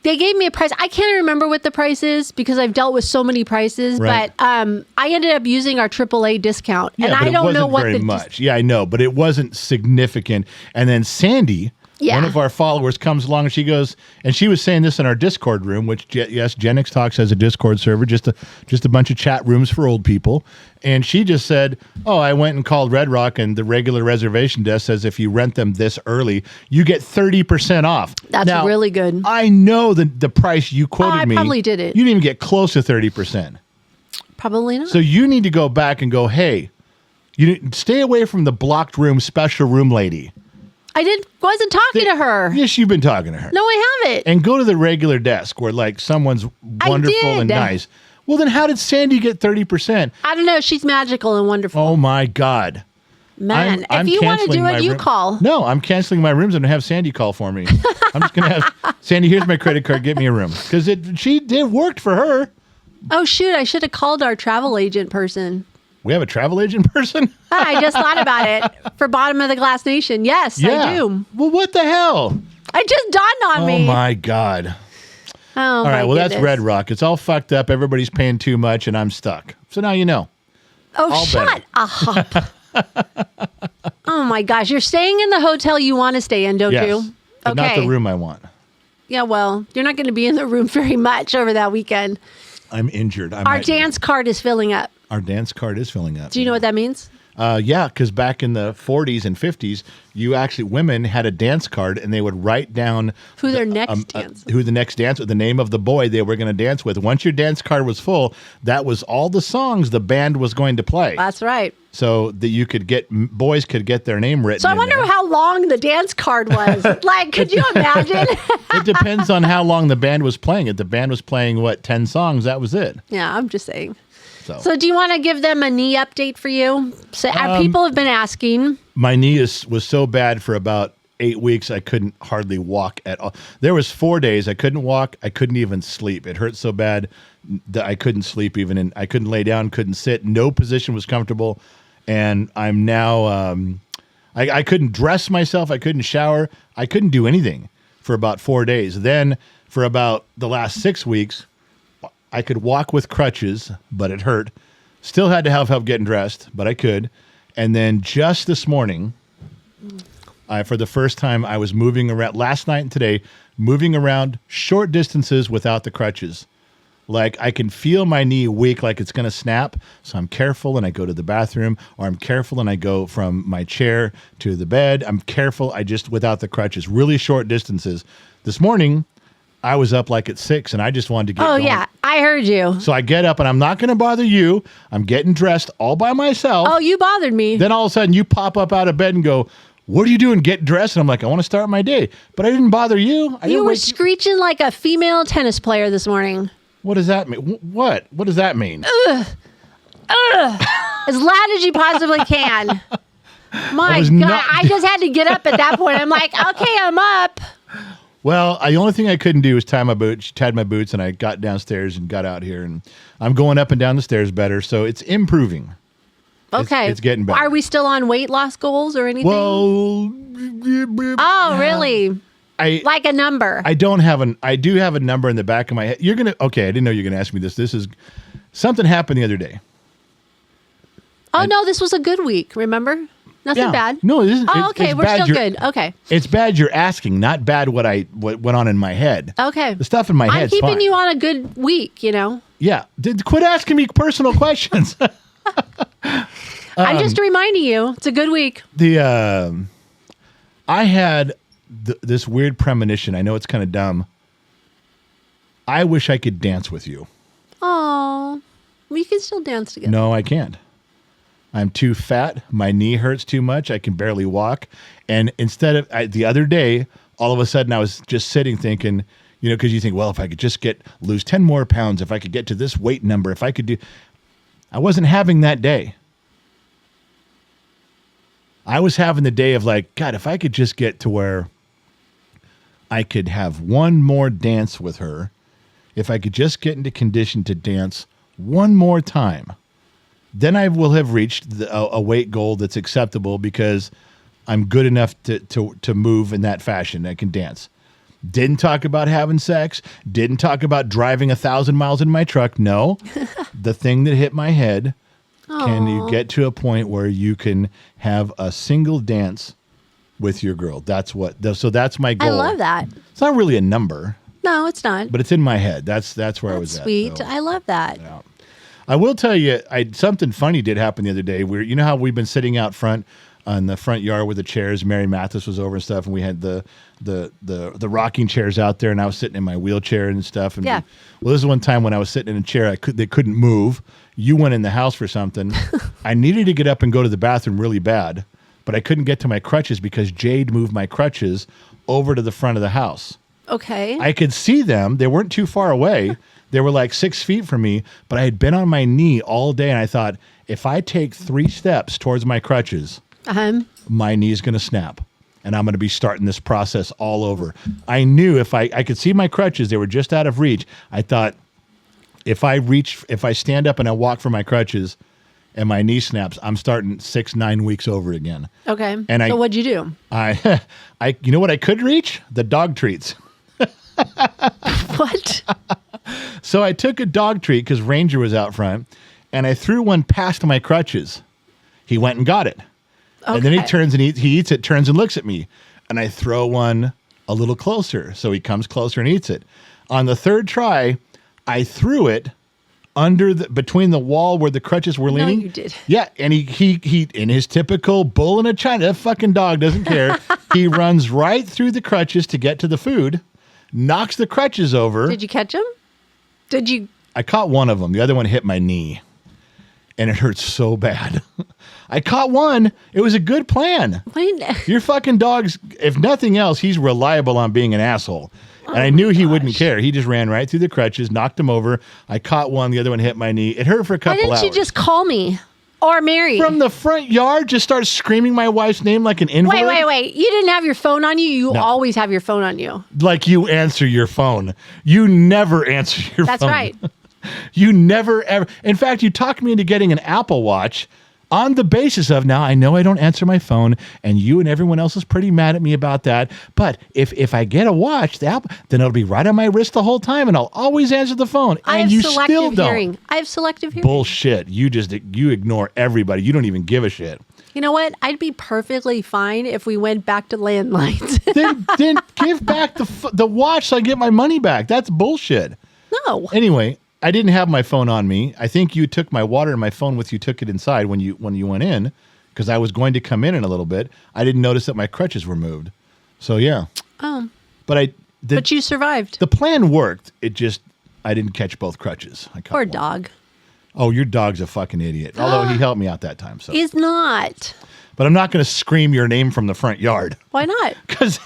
they gave me a price. I can't remember what the price is because I've dealt with so many prices, right. but I ended up using our AAA discount. Yeah, and but I don't know what very much. Yeah, I know, but it wasn't significant. And then Sandy, one of our followers, comes along and she goes, and she was saying this in our Discord room, which yes, Gen X Talks has a Discord server, just a bunch of chat rooms for old people. And she just said, "Oh, I went and called Red Rock, and the regular reservation desk says if you rent them this early, you get 30% off." That's now, really good. I know the price you quoted me. I probably did it. You didn't even get close to 30%. Probably not. So you need to go back and go, hey, stay away from the blocked room special room lady. Wasn't talking to her. Yes, you've been talking to her. No, I haven't. And go to the regular desk where like someone's wonderful and nice. Well, then how did Sandy get 30%? I don't know. She's magical and wonderful. Oh my God. Man, I'm if you want to canceling do my it, you room. call. No, I'm canceling my rooms and have Sandy call for me. I'm just going to have Sandy, here's my credit card, get me a room. Because it worked for her. Oh, shoot. I should have called our travel agent person. We have a travel agent person? I just thought about it for Bottom of the Glass Nation. Yes, I do. Well, what the hell? It just dawned on me. Oh, my God. Oh, all right, well, that's Red Rock. It's all fucked up. Everybody's paying too much, and I'm stuck. So now you know. Oh, all shut up. Oh, my gosh. You're staying in the hotel you want to stay in, don't you? But not the room I want. Yeah, well, you're not going to be in the room very much over that weekend. I'm injured. Our dance card is filling up. Our dance card is filling up. Do you know what that means? Yeah, because back in the 40s and 50s, women had a dance card and they would write down who the next dance, the name of the boy they were going to dance with. Once your dance card was full, that was all the songs the band was going to play. That's right. So that boys could get their name written. So I wonder how long the dance card was. Like, could you imagine? It depends on how long the band was playing it. The band was playing 10 songs. That was it. Yeah, I'm just saying. So do you want to give them a knee update for you? So people have been asking. My knee was so bad for about 8 weeks, I couldn't hardly walk at all. There was 4 days I couldn't walk. I couldn't even sleep. It hurt so bad that I couldn't sleep even. I couldn't lay down, couldn't sit. No position was comfortable. And I'm now, I couldn't dress myself. I couldn't shower. I couldn't do anything for about 4 days. Then for about the last 6 weeks, I could walk with crutches, but it hurt. Still had to have help getting dressed, but I could. And then just this morning, for the first time, I was moving around last night and today, moving around short distances without the crutches. Like I can feel my knee weak, like it's going to snap. So I'm careful and I go to the bathroom, or I'm careful and I go from my chair to the bed. I'm careful. I just without the crutches, really short distances. This morning, I was up like at 6 and I just wanted to get going. Yeah, I heard you. So I get up and I'm not going to bother you. I'm getting dressed all by myself. Oh, you bothered me. Then all of a sudden you pop up out of bed and go, "What are you doing? Get dressed." And I'm like, "I want to start my day." But I didn't bother you. You were screeching like a female tennis player this morning. What does that mean? What? What does that mean? Ugh. As loud as you possibly can. My God, I just had to get up at that point. I'm like, okay, I'm up. Well, the only thing I couldn't do was tie my boots, and I got downstairs and got out here, and I'm going up and down the stairs better, so it's improving. Okay. It's getting better. Are we still on weight loss goals or anything? Well, oh, really? Like a number? I do have a number in the back of my head. I didn't know you were going to ask me this. This is Something happened the other day. Oh, no, this was a good week, remember? Nothing bad. No, it isn't. Oh, okay, it's we're bad still you're- good. Okay. It's bad you're asking, not bad what went on in my head. Okay. The stuff in my I'm head's keeping fine. you on a good week, you know? Yeah. Quit asking me personal questions. I'm just reminding you, it's a good week. I had this weird premonition. I know it's kind of dumb. I wish I could dance with you. Oh, we can still dance together. No, I can't. I'm too fat. My knee hurts too much. I can barely walk. And instead of the other day, all of a sudden I was just sitting thinking, you know, because you think, well, if I could just lose 10 more pounds, if I could get to this weight number, if I could do, I wasn't having that day. I was having the day of like, God, if I could just get to where I could have one more dance with her, if I could just get into condition to dance one more time, then I will have reached a weight goal that's acceptable because I'm good enough to move in that fashion. I can dance. Didn't talk about having sex. Didn't talk about driving 1,000 miles in my truck. No. The thing that hit my head, can you get to a point where you can have a single dance with your girl? That's that's my goal. I love that. It's not really a number. No, it's not. But it's in my head. That's where I was at. Sweet. So, I love that. yeah. I will tell you, something funny did happen the other day. You know how we've been sitting out front on the front yard with the chairs. Mary Mathis was over and stuff, and we had the rocking chairs out there, and I was sitting in my wheelchair and stuff. And Yeah. Well, this is one time when I was sitting in a chair, they couldn't move. You went in the house for something. I needed to get up and go to the bathroom really bad, but I couldn't get to my crutches because Jade moved my crutches over to the front of the house. Okay. I could see them. They weren't too far away. They were like 6 feet from me, but I had been on my knee all day, and I thought, if I take 3 steps towards my crutches, my knee's going to snap, and I'm going to be starting this process all over. I knew if I could see my crutches, they were just out of reach. I thought, if I stand up and I walk for my crutches and my knee snaps, I'm starting 6-9 weeks over again. Okay. And so what'd you do? You know what I could reach? The dog treats. What? So I took a dog treat because Ranger was out front, and I threw one past my crutches. He went and got it. Okay. And then he turns and he eats it, turns and looks at me. And I throw one a little closer. So he comes closer and eats it. On the third try, I threw it between the wall where the crutches were leaning. No, you did. Yeah, and he in his typical bull in a china, that fucking dog doesn't care. He runs right through the crutches to get to the food, knocks the crutches over. Did you catch him? Did you? I caught one of them. The other one hit my knee, and it hurts so bad. I caught one. It was a good plan. Your fucking dog's, if nothing else, he's reliable on being an asshole. And I knew he wouldn't care. He just ran right through the crutches, knocked him over. I caught one. The other one hit my knee. It hurt for a couple hours. Why didn't you just call me or Mary? From the front yard, just start screaming my wife's name like an invalid? Wait. You didn't have your phone on you? You always have your phone on you. Like you answer your phone. You never answer your phone. That's right. You never, ever. In fact, you talked me into getting an Apple Watch on the basis of, now I know I don't answer my phone, and you and everyone else is pretty mad at me about that. But if I get a watch, then it'll be right on my wrist the whole time, and I'll always answer the phone. And you still don't. I have selective hearing. Bullshit. You ignore everybody. You don't even give a shit. You know what? I'd be perfectly fine if we went back to landlines. then give back the watch so I get my money back. That's bullshit. No. Anyway, I didn't have my phone on me. I think you took my water and my phone with you, took it inside when you went in, because I was going to come in a little bit. I didn't notice that my crutches were moved. So, yeah. Oh. But you survived. The plan worked. It just, I didn't catch both crutches. Poor dog. Oh, your dog's a fucking idiot. Although he helped me out that time. So. He's not. But I'm not going to scream your name from the front yard. Why not? Because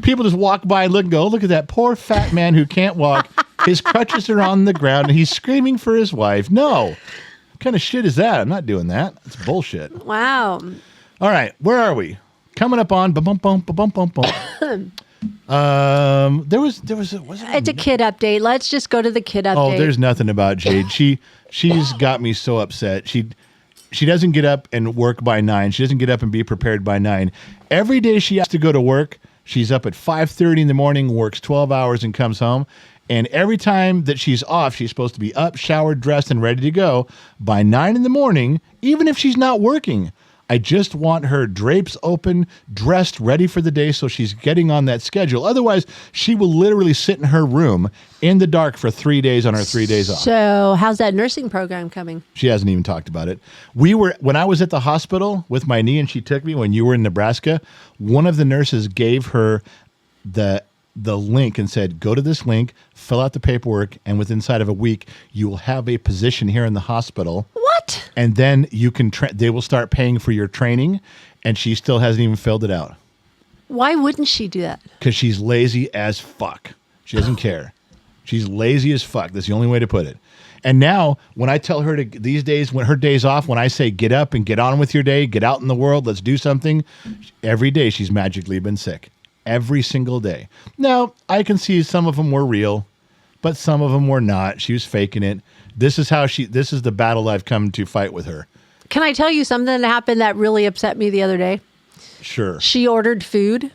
people just walk by and look and go, oh, look at that poor fat man who can't walk. His crutches are on the ground and he's screaming for his wife. No. What kind of shit is that? I'm not doing that. It's bullshit. Wow. All right. Where are we? Coming up on bum bum bum bum bum. It's a kid update. Let's just go to the kid update. Oh, there's nothing about Jade. She's got me so upset. She doesn't get up and work by 9. She doesn't get up and be prepared by 9. Every day she has to go to work. She's up at 5:30 in the morning, works 12 hours and comes home. And every time that she's off, she's supposed to be up, showered, dressed, and ready to go by 9 in the morning, even if she's not working. I just want her drapes open, dressed, ready for the day, so she's getting on that schedule. Otherwise, she will literally sit in her room in the dark for 3 days on her 3 days off. So how's that nursing program coming? She hasn't even talked about it. When I was at the hospital with my knee and she took me when you were in Nebraska, one of the nurses gave her the link and said, go to this link, fill out the paperwork, and within inside of a week, you will have a position here in the hospital. What? And then you can they will start paying for your training, and she still hasn't even filled it out. Why wouldn't she do that? Because she's lazy as fuck. She doesn't care. She's lazy as fuck. That's the only way to put it. And now, when I tell her these days, when her day's off, when I say get up and get on with your day, get out in the world, let's do something, every day she's magically been sick. Every single day. Now, I can see some of them were real, but some of them were not. She was faking it. This is the battle I've come to fight with her. Can I tell you something that happened that really upset me the other day? Sure. She ordered food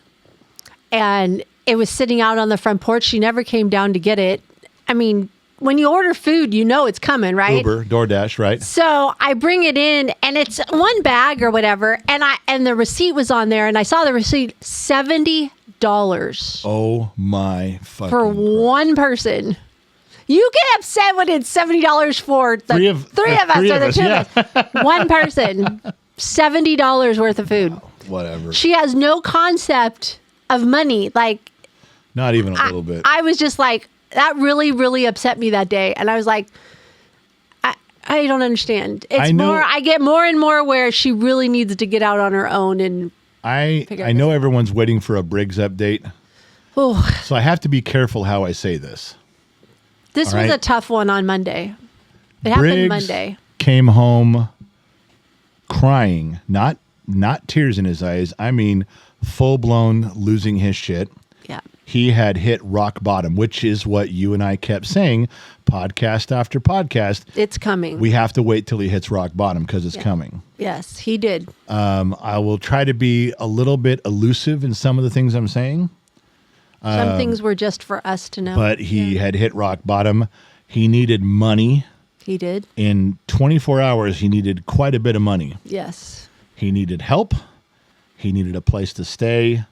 and it was sitting out on the front porch. She never came down to get it. I mean, when you order food, you know it's coming, right? Uber, DoorDash, right? So I bring it in and it's one bag or whatever. And the receipt was on there and I saw the receipt, $70. Oh my fucking for one person. You get upset when it's $70 for the three of us or the two of us. One person, $70 worth of food. Whatever. She has no concept of money. Like, not even a little bit. I was just like, that really, really upset me that day. And I was like, I don't understand. I get more and more where she really needs to get out on her own and I know everyone's waiting for a Briggs update. Oh. So I have to be careful how I say this. This was a tough one on Monday. It happened Monday. Came home crying, not tears in his eyes. I mean, full blown losing his shit. Yeah. He had hit rock bottom, which is what you and I kept saying, podcast after podcast. It's coming. We have to wait till he hits rock bottom because it's coming. Yes, he did. I will try to be a little bit elusive in some of the things I'm saying. Some things were just for us to know. But he had hit rock bottom. He needed money. He did. In 24 hours, he needed quite a bit of money. Yes. He needed help. He needed a place to stay.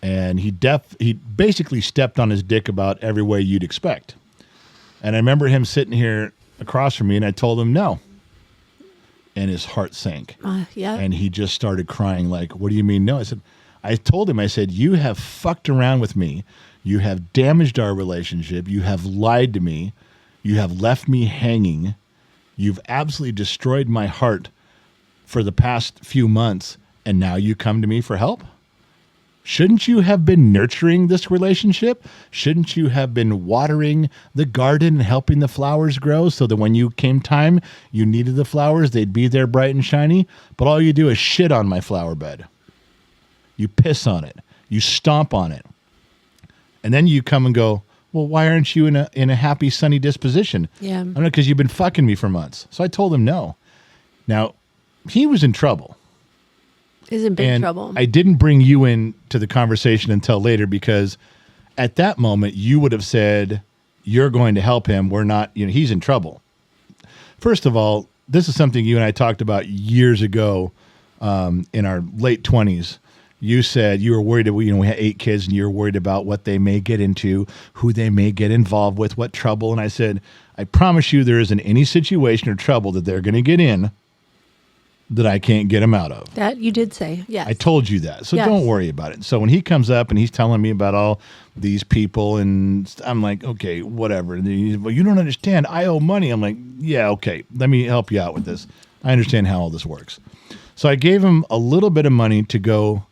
And he basically stepped on his dick about every way you'd expect. And I remember him sitting here across from me, and I told him no. And his heart sank. Yeah. And he just started crying like, what do you mean no? I told him, you have fucked around with me. You have damaged our relationship. You have lied to me. You have left me hanging. You've absolutely destroyed my heart for the past few months. And now you come to me for help? Shouldn't you have been nurturing this relationship? Shouldn't you have been watering the garden and helping the flowers grow so that when you came time, you needed the flowers, they'd be there bright and shiny? But all you do is shit on my flower bed. You piss on it. You stomp on it. And then you come and go, well, why aren't you in a happy, sunny disposition? Yeah. I don't know, because you've been fucking me for months. So I told him no. Now, he was in trouble. He's in big trouble. I didn't bring you in to the conversation until later because at that moment, you would have said, you're going to help him. We're not, he's in trouble. First of all, this is something you and I talked about years ago in our late 20s. You said you were worried that we had 8 kids and you were worried about what they may get into, who they may get involved with, what trouble. And I said, I promise you there isn't any situation or trouble that they're going to get in that I can't get them out of. That you did say, yes. I told you that. So don't worry about it. So when he comes up and he's telling me about all these people and I'm like, okay, whatever. And he's, well, you don't understand. I owe money. I'm like, yeah, okay. Let me help you out with this. I understand how all this works. So I gave him a little bit of money to go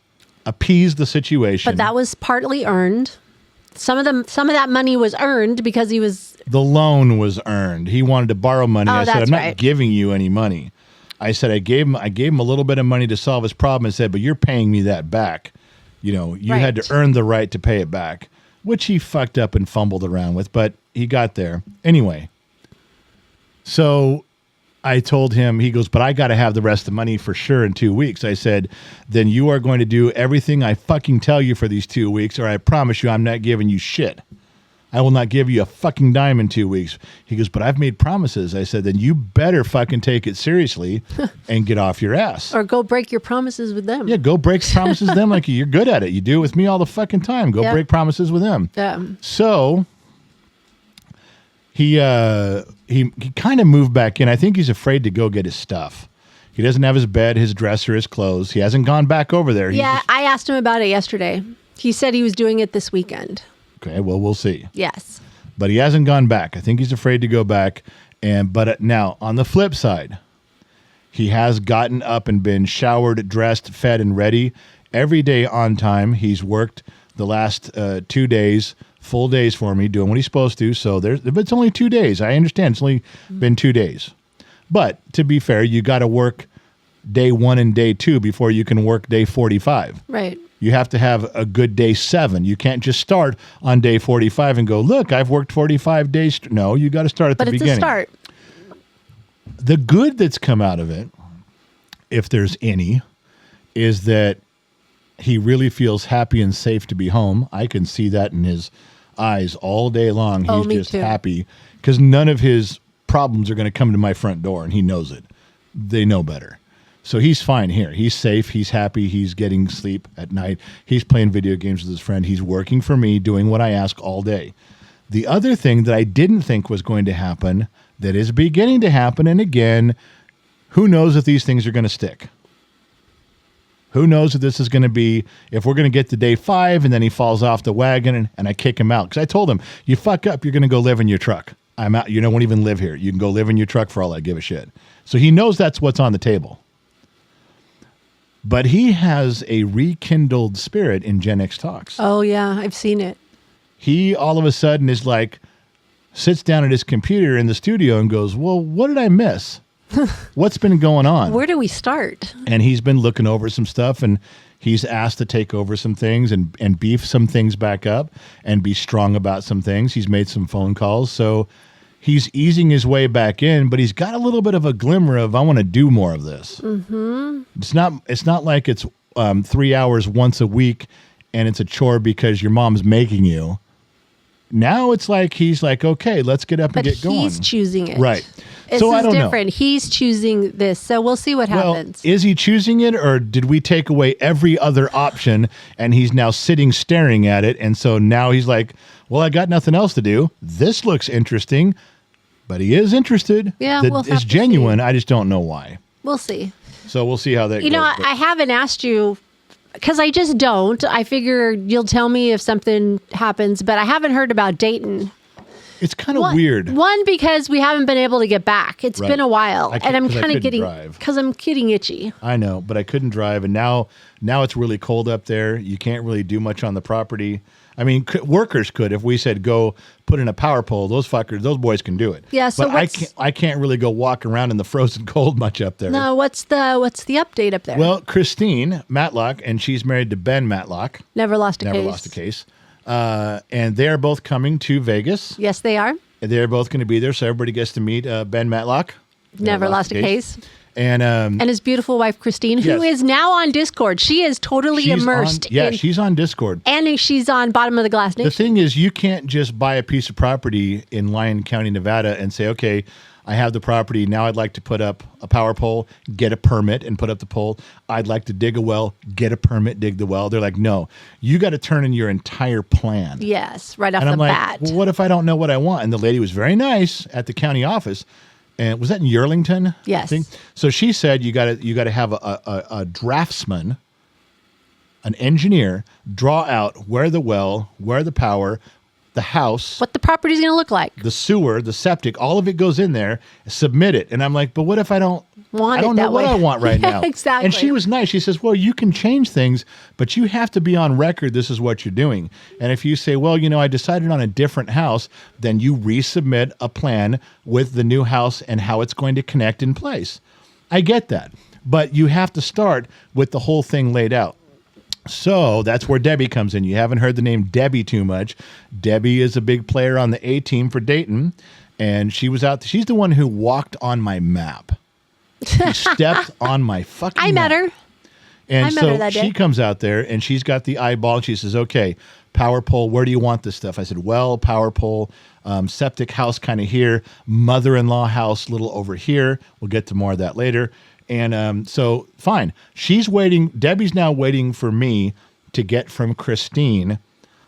appease the situation. But that was partly earned. Some of that money was earned because he was... The loan was earned. He wanted to borrow money. I said, I'm not giving you any money. I said, I gave him a little bit of money to solve his problem and said, but you're paying me that back. You had to earn the right to pay it back, which he fucked up and fumbled around with, but he got there. Anyway, so I told him, he goes, but I got to have the rest of the money for sure in 2 weeks. I said, then you are going to do everything I fucking tell you for these 2 weeks, or I promise you I'm not giving you shit. I will not give you a fucking dime in 2 weeks. He goes, but I've made promises. I said, then you better fucking take it seriously and get off your ass. Or go break your promises with them. Yeah, go break promises with them like you're good at it. You do it with me all the fucking time. Go break promises with them. Yeah. So he kind of moved back in. I think he's afraid to go get his stuff. He doesn't have his bed, his dresser, his clothes. He hasn't gone back over there. I asked him about it yesterday. He said he was doing it this weekend. Okay, well, we'll see. Yes. But he hasn't gone back. I think he's afraid to go back. But now, on the flip side, he has gotten up and been showered, dressed, fed, and ready every day on time. He's worked the last 2 days, full days for me, doing what he's supposed to. So it's only 2 days. I understand it's only been 2 days. But to be fair, you got to work day 1 and day 2 before you can work day 45. Right. You have to have a good day 7. You can't just start on day 45 and go, look, I've worked 45 days. No, you got to start at the beginning. But it's a start. The good that's come out of it, if there's any, is that he really feels happy and safe to be home. I can see that in his eyes all day long. He's just happy because none of his problems are going to come to my front door, and he knows it. They know better. So he's fine here. He's safe. He's happy. He's getting sleep at night. He's playing video games with his friend. He's working for me, doing what I ask all day. The other thing that I didn't think was going to happen that is beginning to happen, and again, who knows if these things are going to stick? Who knows if this is going to be, if we're going to get to day 5 and then he falls off the wagon and I kick him out. Because I told him, you fuck up, you're going to go live in your truck. I'm out. You won't even live here. You can go live in your truck for all I give a shit. So he knows that's what's on the table. But he has a rekindled spirit in Gen X Talks. Oh, yeah. I've seen it. He all of a sudden is like, sits down at his computer in the studio and goes, well, what did I miss? What's been going on? Where do we start? And he's been looking over some stuff, and he's asked to take over some things and beef some things back up and be strong about some things. He's made some phone calls. So he's easing his way back in, but he's got a little bit of a glimmer of, I want to do more of this. Mm-hmm. It's not like it's 3 hours once a week and it's a chore because your mom's making you. Now it's like, he's like, okay, let's get up and get going. He's choosing it. Right. This so I don't different. know. He's choosing this. So we'll see what happens. Is he choosing it, or did we take away every other option and he's now sitting staring at it? And so now he's like, well, I got nothing else to do. This looks interesting, but he is interested. Yeah, we'll have it's to genuine. see. I just don't know why. We'll see. So we'll see how that goes. You know, I haven't asked you because I just don't. I figure you'll tell me if something happens, but I haven't heard about Dayton. It's kind of weird. One, because we haven't been able to get back. It's been a while, and I'm kind of getting itchy. I know, but I couldn't drive, and now it's really cold up there. You can't really do much on the property. I mean, workers could if we said go put in a power pole. Those boys can do it. Yeah, so but I can't really go walk around in the frozen cold much up there. No, what's the update up there? Well, Christine Matlock, and she's married to Ben Matlock. Never lost a case. And they are both coming to Vegas. Yes, they are. They're both going to be there, so everybody gets to meet Ben Matlock. Never lost a case. And his beautiful wife, Christine, who is now on Discord. She is totally immersed. She's on Discord. And she's on Bottom of the Glass Nation. The thing is, you can't just buy a piece of property in Lyon County, Nevada, and say, okay, I have the property. Now I'd like to put up a power pole, get a permit, and put up the pole. I'd like to dig a well, get a permit, dig the well. They're like, no, you got to turn in your entire plan. Yes, right off and the I'm bat. Well, what if I don't know what I want? And the lady was very nice at the county office. And was that in Yearlington? Yes. So she said you got to have a draftsman, an engineer, draw out where the well, where the power, the house, what the property's going to look like, the sewer, the septic, all of it goes in there. Submit it, and I'm like, but what if I don't know what I want right now? Exactly. And she was nice. She says, well, you can change things, but you have to be on record. This is what you're doing. And if you say, well, I decided on a different house, then you resubmit a plan with the new house and how it's going to connect in place. I get that, but you have to start with the whole thing laid out. So that's where Debbie comes in. You haven't heard the name Debbie too much. Debbie is a big player on the A team for Dayton, and she was out. She's the one who walked on my map. She stepped on my fucking map. I met her. And I met her so that she day. comes out there and she's got the eyeball and she says, okay, power pole, where do you want this stuff? I said, well, power pole, septic house kind of here, mother-in-law house little over here. We'll get to more of that later. And so fine. She's waiting. Debbie's now waiting for me to get from Christine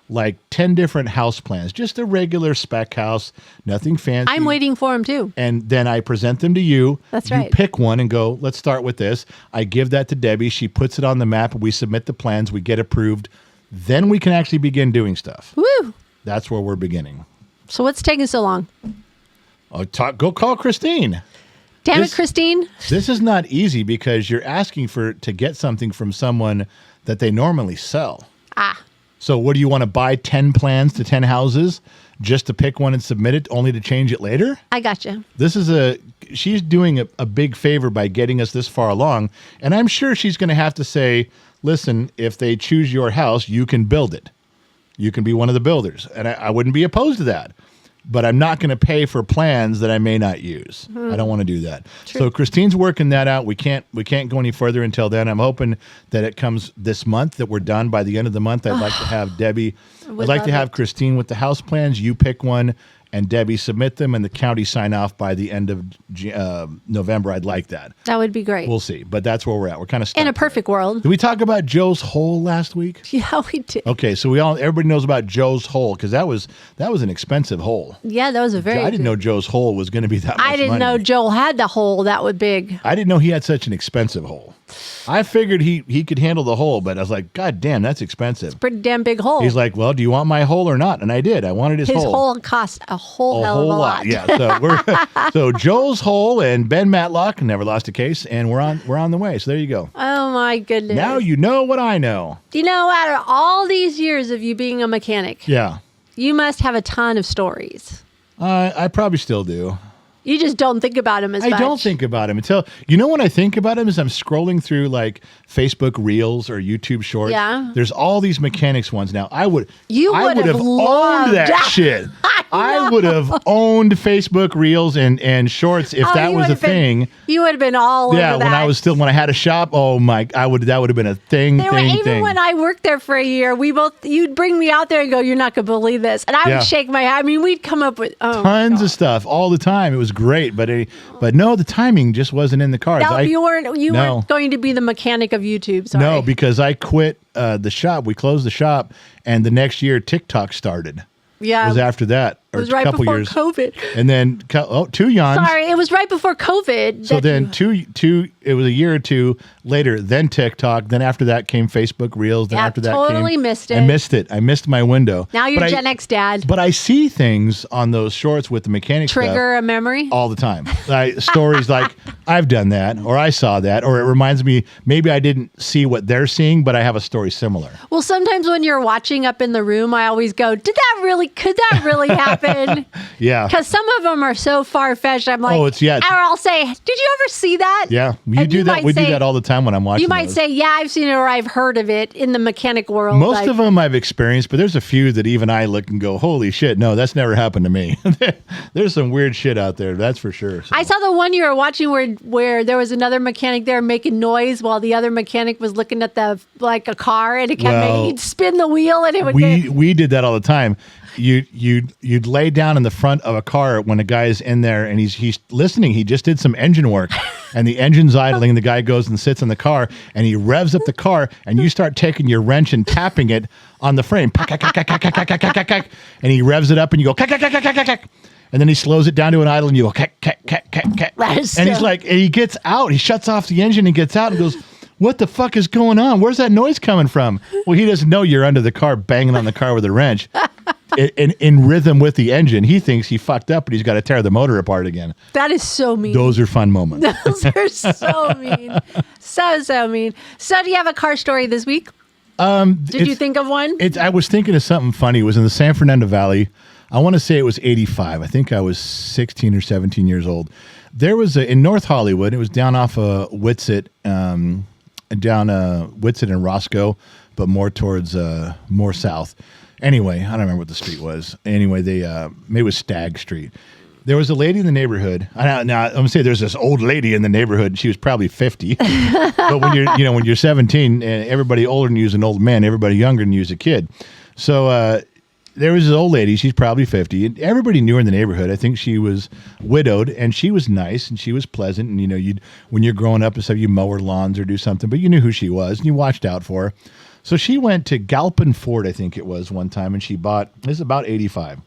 like 10 different house plans, just a regular spec house, nothing fancy. I'm waiting for him too. And then I present them to you. That's you right. pick one and go, let's start with this. I give that to Debbie. She puts it on the map. We submit the plans. We get approved. Then we can actually begin doing stuff. Woo! That's where we're beginning. So what's taking so long? Go call Christine. Damn it, Christine. This is not easy because you're asking to get something from someone that they normally sell. Ah. So what do you want to buy 10 plans to 10 houses just to pick one and submit it only to change it later? I gotcha. She's doing a big favor by getting us this far along. And I'm sure she's going to have to say, listen, if they choose your house, you can build it. You can be one of the builders. And I wouldn't be opposed to that. But I'm not going to pay for plans that I may not use. I don't want to do that. True. So Christine's working that out. We can't go any further until then. I'm hoping that it comes this month, that we're done by the end of the month. I'd like to have Debbie. I'd like to have Christine with the house plans. You pick one, and Debbie submit them, and the county sign off by the end of November. I'd like that. That would be great. We'll see. But that's where we're at. We're kind of stuck In a there. perfect world. Did we talk about Joe's hole last week? Yeah, we did. Okay, so everybody knows about Joe's hole because that was an expensive hole. Yeah, that was a very. I didn't know Joe's hole was going to be that much I didn't money. know Joel had the hole that was big. I didn't know he had such an expensive hole. I figured he could handle the hole, but I was like, God damn, that's expensive. Pretty damn big hole. He's like, well, do you want my hole or not? And I did. I wanted his hole. His hole cost a whole hell of a lot. Yeah. So so Joe's hole and Ben Matlock never lost a case, and we're on the way. So there you go. Oh my goodness. Now you know what I know. You know, out of all these years of you being a mechanic, Yeah. you must have a ton of stories. I probably still do. You just don't think about them as much. I don't think about him until, when I think about him is I'm scrolling through like Facebook Reels or YouTube Shorts. Yeah. There's all these mechanics ones now. I would have loved owned that shit. I would have owned Facebook Reels and Shorts if that was a thing. You would have been all over that. When I had a shop, that would have been a thing. Even when I worked there for a year, you'd bring me out there and go, you're not going to believe this. And I would shake my head. I mean, we'd come up with tons of stuff all the time. It was great, but no, the timing just wasn't in the cards. No, you weren't going to be the mechanic of YouTube. Sorry. No, because I quit the shop. We closed the shop, and the next year TikTok started. Yeah, it was after that. It was right before COVID. And then 2 yawns. Sorry, it was right before COVID. So then it was a year or two later, then TikTok. Then after that came Facebook Reels. Then after that totally missed it. I missed it. I missed my window. Now you're Gen X dad. But I see things on those shorts with the mechanic Trigger a memory? all the time. Stories like, I've done that, or I saw that, or it reminds me, maybe I didn't see what they're seeing, but I have a story similar. Well, sometimes when you're watching up in the room, I always go, could that really happen? Yeah. Because some of them are so far-fetched. I'm like, or I'll say, did you ever see that? Yeah. You do that. We do that all the time when I'm watching. You might say, yeah, I've seen it or I've heard of it in the mechanic world. Most of them I've experienced, but there's a few that even I look and go, holy shit, no, that's never happened to me. There's some weird shit out there, that's for sure. So. I saw the one you were watching where there was another mechanic there making noise while the other mechanic was looking at a car, and it kept he'd spin the wheel and it would we did that all the time. You'd lay down in the front of a car when a guy's in there and he's listening. He just did some engine work and the engine's idling. The guy goes and sits in the car and he revs up the car and you start taking your wrench and tapping it on the frame. And he revs it up and you go, and then he slows it down to an idle and you go, and he's like, and he gets out. He shuts off the engine and gets out and goes, what the fuck is going on? Where's that noise coming from? Well, he doesn't know you're under the car banging on the car with a wrench in rhythm with the engine. He thinks he fucked up, but he's got to tear the motor apart again. That is so mean. Those are fun moments. Those are so mean. So mean. So do you have a car story this week? Did you think of one? I was thinking of something funny. It was in the San Fernando Valley. I want to say it was 85. I think I was 16 or 17 years old. There was in North Hollywood. It was down off Whitsett, Whitsett and Roscoe, but more towards more south. Anyway, I don't remember what the street was. Anyway, maybe it was Stagg Street. There was a lady in the neighborhood. Now I'm gonna say there's this old lady in the neighborhood. She was probably 50. But when you're 17, and everybody older than you is an old man, everybody younger than you is a kid. So there was this old lady. She's probably 50. And everybody knew her in the neighborhood. I think she was widowed, and she was nice and she was pleasant. And you'd when you're growing up and stuff, you mow her lawns or do something, but you knew who she was and you watched out for her. So she went to Galpin Ford, I think it was, one time, and she bought, this is about 85.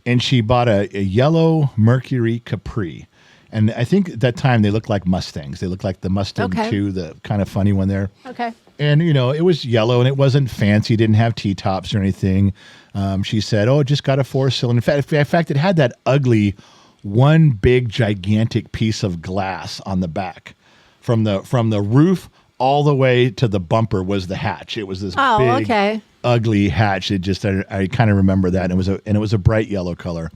And she bought a yellow Mercury Capri. And I think at that time they looked like Mustangs. They looked like the Mustang 2, the kind of funny one there. Okay. And, it was yellow and it wasn't fancy. It didn't have T-tops or anything. She said, it just got a 4-cylinder. In fact, it had that ugly one big gigantic piece of glass on the back. From the roof all the way to the bumper was the hatch. It was this big, ugly hatch. It just, I kind of remember that. And it was a bright yellow color.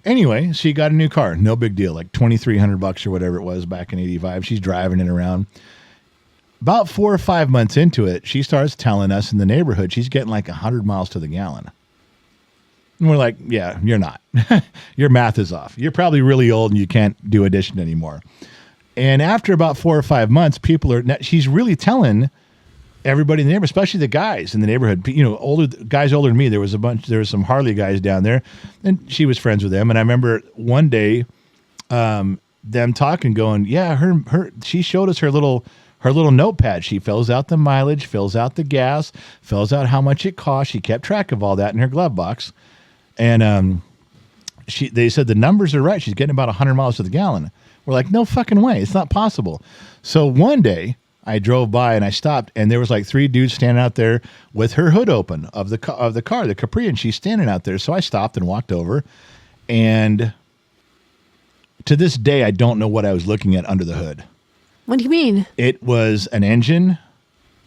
Anyway, she got a new car. No big deal. Like $2,300 or whatever it was back in 85. She's driving it around. About 4 or 5 months into it, she starts telling us in the neighborhood she's getting like 100 miles to the gallon. And we're like, yeah, you're not. Your math is off. You're probably really old and you can't do addition anymore. And after about 4 or 5 months, she's really telling everybody in the neighborhood, especially the guys in the neighborhood, older guys older than me. There was some Harley guys down there, and she was friends with them. And I remember one day, them talking, going, yeah, she showed us her little notepad. She fills out the mileage, fills out the gas, fills out how much it costs. She kept track of all that in her glove box. And they said the numbers are right. She's getting about 100 miles to the gallon. We're like, no fucking way. It's not possible. So one day I drove by and I stopped, and there was like 3 dudes standing out there with her hood open of the car, the Capri, and she's standing out there. So I stopped and walked over, and to this day, I don't know what I was looking at under the hood. What do you mean? It was an engine,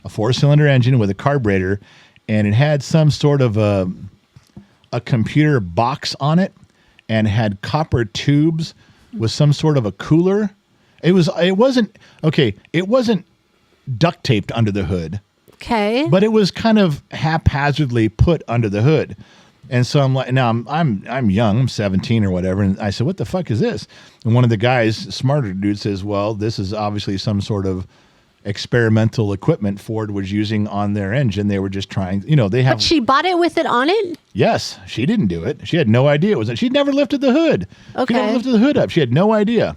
a 4-cylinder engine with a carburetor, and it had some sort of a computer box on it, and had copper tubes with some sort of a cooler. It wasn't duct taped under the hood. Okay. But it was kind of haphazardly put under the hood. And so I'm like, now I'm young, I'm 17 or whatever, and I said, what the fuck is this? And one of the guys, smarter dude, says, well, this is obviously some sort of experimental equipment Ford was using on their engine. They were just trying, they have. But she bought it with it on it? Yes, she didn't do it. She had no idea it was. She'd never lifted the hood. Okay. She never lifted the hood up. She had no idea.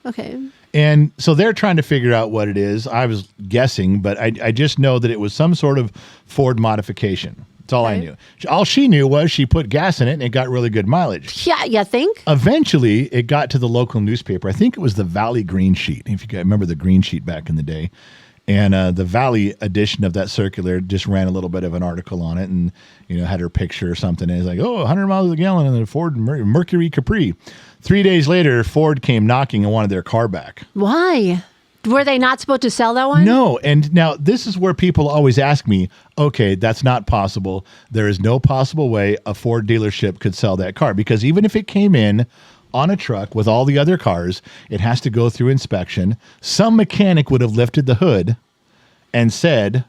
Okay. And so they're trying to figure out what it is. I was guessing, but I just know that it was some sort of Ford modification. That's all I knew. All she knew was she put gas in it and it got really good mileage. Yeah, you think? Eventually, it got to the local newspaper. I think it was the Valley Green Sheet, if you guys remember the Green Sheet back in the day. And the Valley edition of that circular just ran a little bit of an article on it, and had her picture or something. And it's like, 100 miles a gallon in a Ford Mercury Capri. 3 days later, Ford came knocking and wanted their car back. Why? Were they not supposed to sell that one? No. And now this is where people always ask me, okay, that's not possible. There is no possible way a Ford dealership could sell that car, because even if it came in on a truck with all the other cars, it has to go through inspection. Some mechanic would have lifted the hood and said,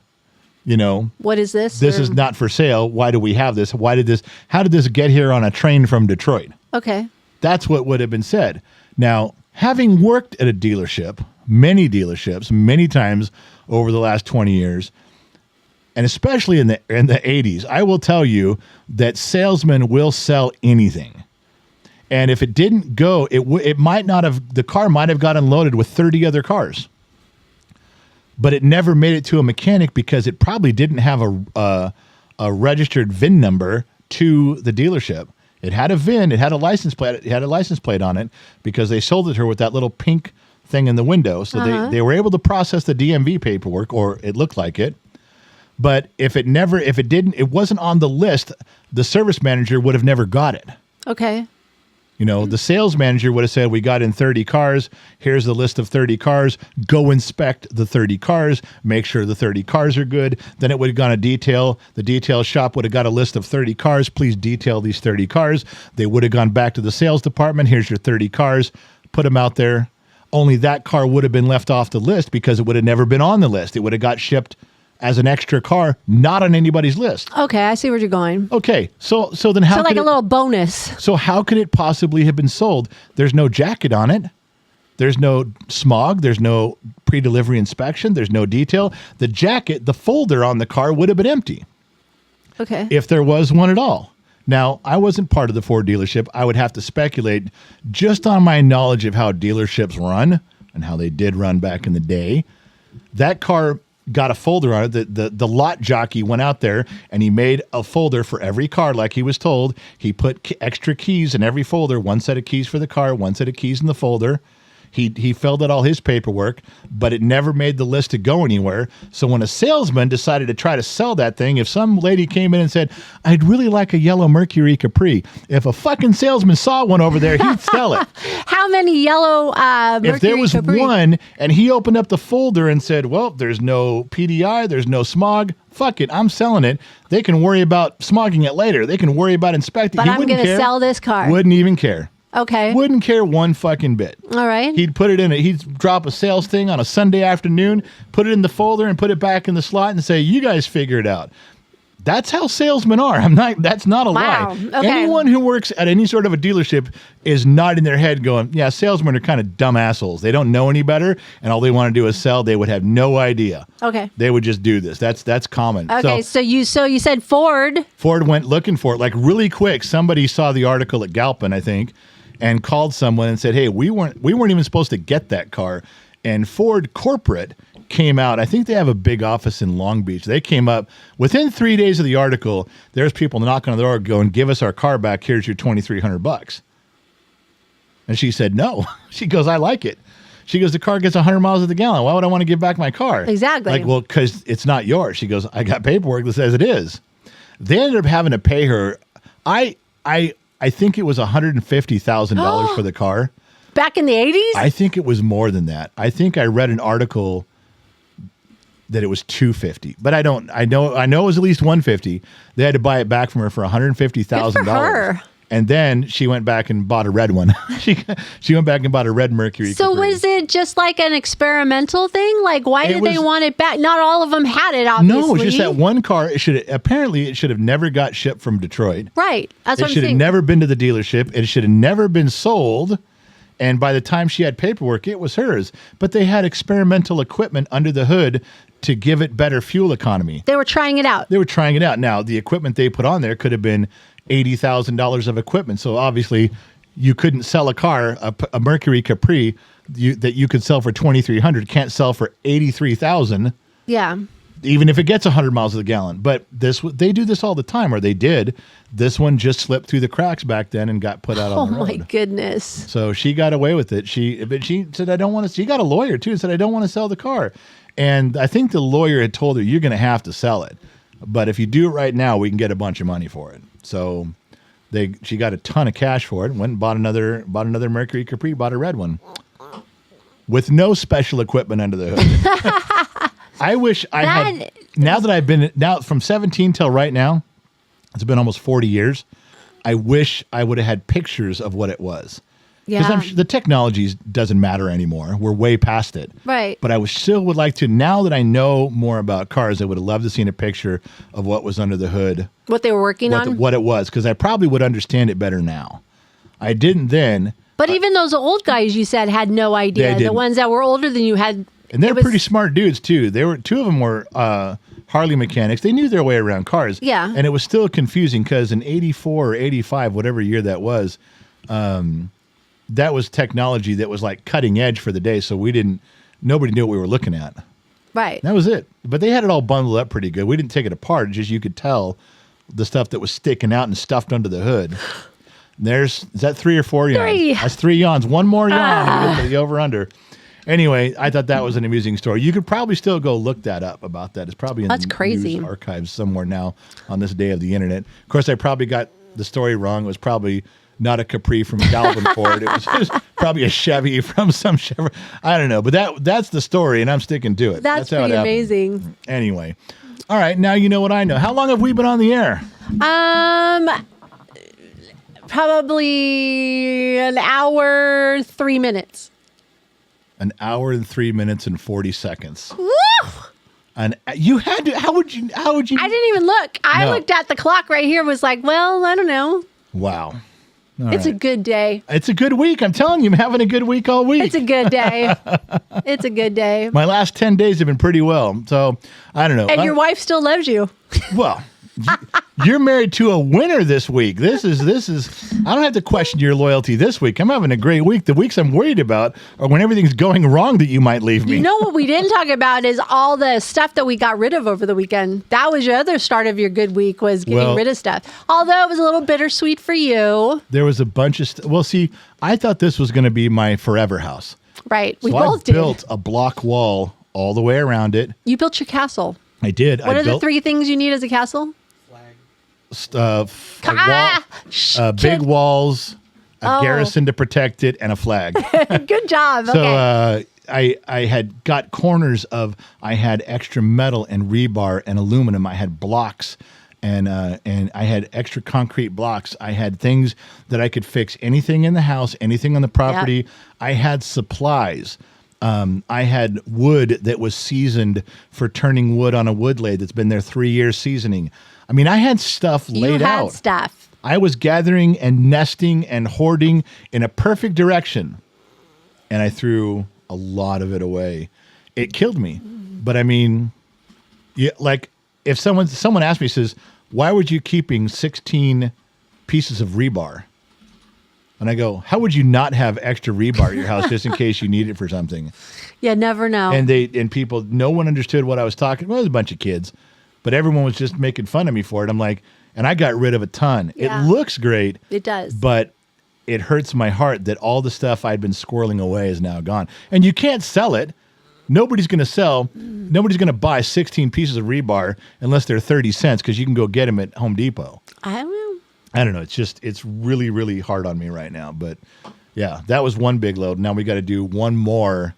what is this? This is not for sale. Why do we have this? How did this get here on a train from Detroit? Okay. That's what would have been said. Now, having worked at a dealership, many dealerships, many times over the last 20 years, and especially in the 80s, I will tell you that salesmen will sell anything. And if it didn't go, the car might have got unloaded with 30 other cars. But it never made it to a mechanic because it probably didn't have a registered VIN number to the dealership. It had a VIN, it had a license plate on it, because they sold it to her with that little pink thing in the window. So they were able to process the DMV paperwork, or it looked like it. But if it wasn't on the list, the service manager would have never got it. Okay. The sales manager would have said, we got in 30 cars. Here's the list of 30 cars. Go inspect the 30 cars. Make sure the 30 cars are good. Then it would have gone to detail. The detail shop would have got a list of 30 cars. Please detail these 30 cars. They would have gone back to the sales department. Here's your 30 cars. Put them out there. Only that car would have been left off the list because it would have never been on the list. It would have got shipped as an extra car, not on anybody's list. Okay, I see where you're going. Okay, so then how? So like could a little bonus. So how could it possibly have been sold? There's no jacket on it. There's no smog. There's no pre-delivery inspection. There's no detail. The jacket, the folder on the car would have been empty. Okay. If there was one at all. Now, I wasn't part of the Ford dealership. I would have to speculate just on my knowledge of how dealerships run and how they did run back in the day. That car got a folder on it. The lot jockey went out there and he made a folder for every car like he was told. He put extra keys in every folder, one set of keys for the car, one set of keys in the folder. He filled out all his paperwork, but it never made the list to go anywhere. So when a salesman decided to try to sell that thing, if some lady came in and said, I'd really like a yellow Mercury Capri, if a fucking salesman saw one over there, he'd sell it. How many yellow Mercury If there was Capri? one and he opened up the folder and said, well, there's no PDI, there's no smog, fuck it, I'm selling it. They can worry about smogging it later. They can worry about inspecting. But He I'm wouldn't going to care. sell this car. Wouldn't even care. Okay. Wouldn't care one fucking bit. All right. He'd put it in he'd drop a sales thing on a Sunday afternoon, put it in the folder and put it back in the slot and say, you guys figure it out. That's how salesmen are. That's not a Wow. lie. Okay. Anyone who works at any sort of a dealership is not in their head going, yeah, salesmen are kind of dumb assholes. They don't know any better, and all they want to do is sell. They would have no idea. Okay. They would just do this. That's common. Okay, so you said Ford. Ford went looking for it, like really quick. Somebody saw the article at Galpin, I think, and called someone and said, hey, we weren't even supposed to get that car. And Ford corporate came out. I think they have a big office in Long Beach. They came up within 3 days of the article. There's people knocking on the door going, give us our car back. Here's your $2,300. And she said, no. She goes, I like it. She goes, the car gets 100 miles to the gallon. Why would I want to give back my car? Exactly. Like, well, because it's not yours. She goes, I got paperwork that says it is. They ended up having to pay her. I think it was $150,000 for the car. Back in the 80s? I think it was more than that. I think I read an article that it was $250, but I know it was at least $150. They had to buy it back from her for $150,000. Good for her. And then she went back and bought a red one. she went back and bought a red Mercury. So Capri. was it just like an experimental thing? Like, why did they want it back? Not all of them had it, obviously. No, it's just that one car. It should have never got shipped from Detroit. Right. That's what It I'm should have saying. never been to the dealership. It should have never been sold. And by the time she had paperwork, it was hers. But they had experimental equipment under the hood to give it better fuel economy. They were trying it out. They were trying it out. Now, the equipment they put on there could have been $80,000 of equipment. So obviously, you couldn't sell a car, a Mercury Capri, that you could sell for $2,300, can't sell for $83,000. Yeah. Even if it gets 100 miles to the gallon. But they do this all the time, or they did. This one just slipped through the cracks back then and got put out on the road. Oh my goodness. So she got away with it. But she said, I don't want to. She got a lawyer too and said, I don't want to sell the car. And I think the lawyer had told her, you're going to have to sell it. But if you do it right now, we can get a bunch of money for it. So she got a ton of cash for it. Went and bought another Mercury Capri, bought a red one with no special equipment under the hood. I wish I had. Now that I've been from 17 till right now, it's been almost 40 years. I wish I would have had pictures of what it was. Yeah. Because the technology doesn't matter anymore. We're way past it. Right. But I still would like to, now that I know more about cars, I would have loved to seen a picture of what was under the hood. What they were working on? What it was, because I probably would understand it better now. I didn't then. But even those old guys you said had no idea. The didn't. ones that were older than you had. And they're pretty smart dudes, too. Two of them were Harley mechanics. They knew their way around cars. Yeah. And it was still confusing because in 84 or 85, whatever year that was, that was technology that was like cutting edge for the day. So nobody knew what we were looking at. Right. That was it. But they had it all bundled up pretty good. We didn't take it apart. Just you could tell the stuff that was sticking out and stuffed under the hood. Is that 3 or 4 yawns? 3. That's 3 yawns. One more yawn and we get to the over-under. Anyway, I thought that was an amusing story. You could probably still go look that up about that. It's probably in the crazy. news archives somewhere now on this day of the internet. Of course, I probably got the story wrong. It was probably not a Capri from Galvin Ford. It was probably a Chevy from some Chevy. I don't know. But that's the story, and I'm sticking to it. That's how it pretty happened. amazing. Anyway. All right. Now you know what I know. How long have we been on the air? Probably an hour, 3 minutes. An hour and 3 minutes and 40 seconds. Woo! And you had to. How would you? I didn't even look. I looked at the clock right here. Was like, well, I don't know. Wow. It's a good day. It's a good week. I'm telling you, I'm having a good week all week. It's a good day. It's a good day. My last 10 days have been pretty well. So I don't know. And your wife still loves you. Well, you're married to a winner this week. This is. I don't have to question your loyalty this week. I'm having a great week. The weeks I'm worried about are when everything's going wrong that you might leave me. You know what we didn't talk about is all the stuff that we got rid of over the weekend. That was your other start of your good week, was getting rid of stuff. Although it was a little bittersweet for you. There was a bunch of well, see, I thought this was going to be my forever house. Right. We so both I built a block wall all the way around it. You built your castle. I did. What are the 3 things you need as a castle? Big walls, a garrison to protect it, and a flag. Good job. So I had got corners of. I had extra metal and rebar and aluminum. I had blocks, and I had extra concrete blocks. I had things that I could fix anything in the house, anything on the property. Yep. I had supplies. I had wood that was seasoned for turning wood on a wood lathe that's been there 3 years seasoning. I mean, I had stuff laid out. You had stuff. I was gathering and nesting and hoarding in a perfect direction, and I threw a lot of it away. It killed me. But I mean, like if someone asked me, says, why would you keeping 16 pieces of rebar? And I go, how would you not have extra rebar at your house just in case you need it for something? You never know. And people, no one understood what I was talking. Well, it was a bunch of kids, but everyone was just making fun of me for it. I'm like, and I got rid of a ton. Yeah. It looks great. It does. But it hurts my heart that all the stuff I'd been squirreling away is now gone. And you can't sell it. Nobody's going to sell. Nobody's going to buy 16 pieces of rebar unless they're 30 cents because you can go get them at Home Depot. I don't know. It's really, really hard on me right now. But yeah, that was one big load. Now we got to do one more,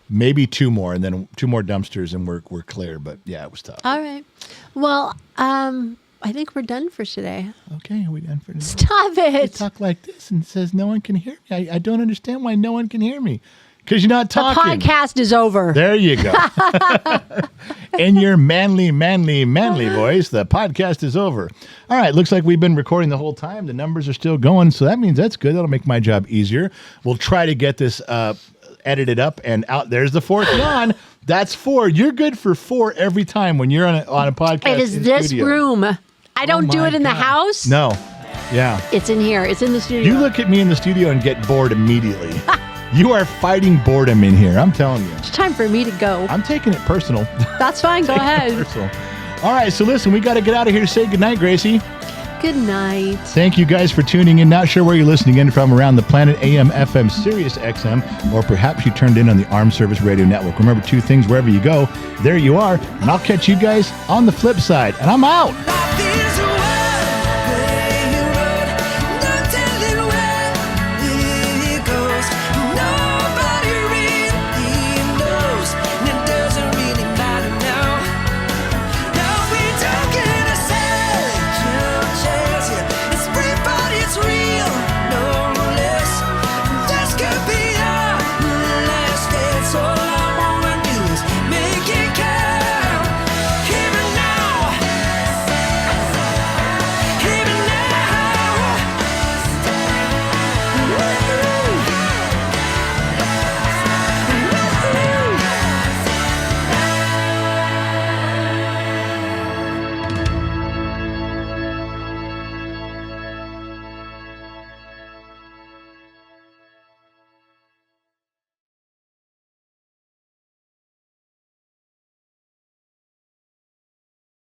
maybe 2 more, and then 2 more dumpsters, and we're clear. But yeah, it was tough. All right. Well, I think we're done for today. Okay, are we done for today? Stop it. You talk like this and says no one can hear me. I don't understand why no one can hear me. Because you're not talking. The podcast is over. There you go. In your manly voice, the podcast is over. All right, looks like we've been recording the whole time. The numbers are still going, so that means that's good. That'll make my job easier. We'll try to get this edited up and out. There's the 4th yawn. That's 4. You're good for 4 every time when you're on a podcast. It is this studio. Room. I don't do it in the house. No. Yeah. It's in here. It's in the studio. You look at me in the studio and get bored immediately. You are fighting boredom in here. I'm telling you. It's time for me to go. I'm taking it personal. That's fine. Go ahead. Personal. All right. So listen, we got to get out of here. Say goodnight, Gracie. Good night. Thank you guys for tuning in. Not sure where you're listening in from around the planet, AM, FM, Sirius XM, or perhaps you turned in on the Armed Service Radio Network. Remember 2 things, wherever you go, there you are. And I'll catch you guys on the flip side. And I'm out.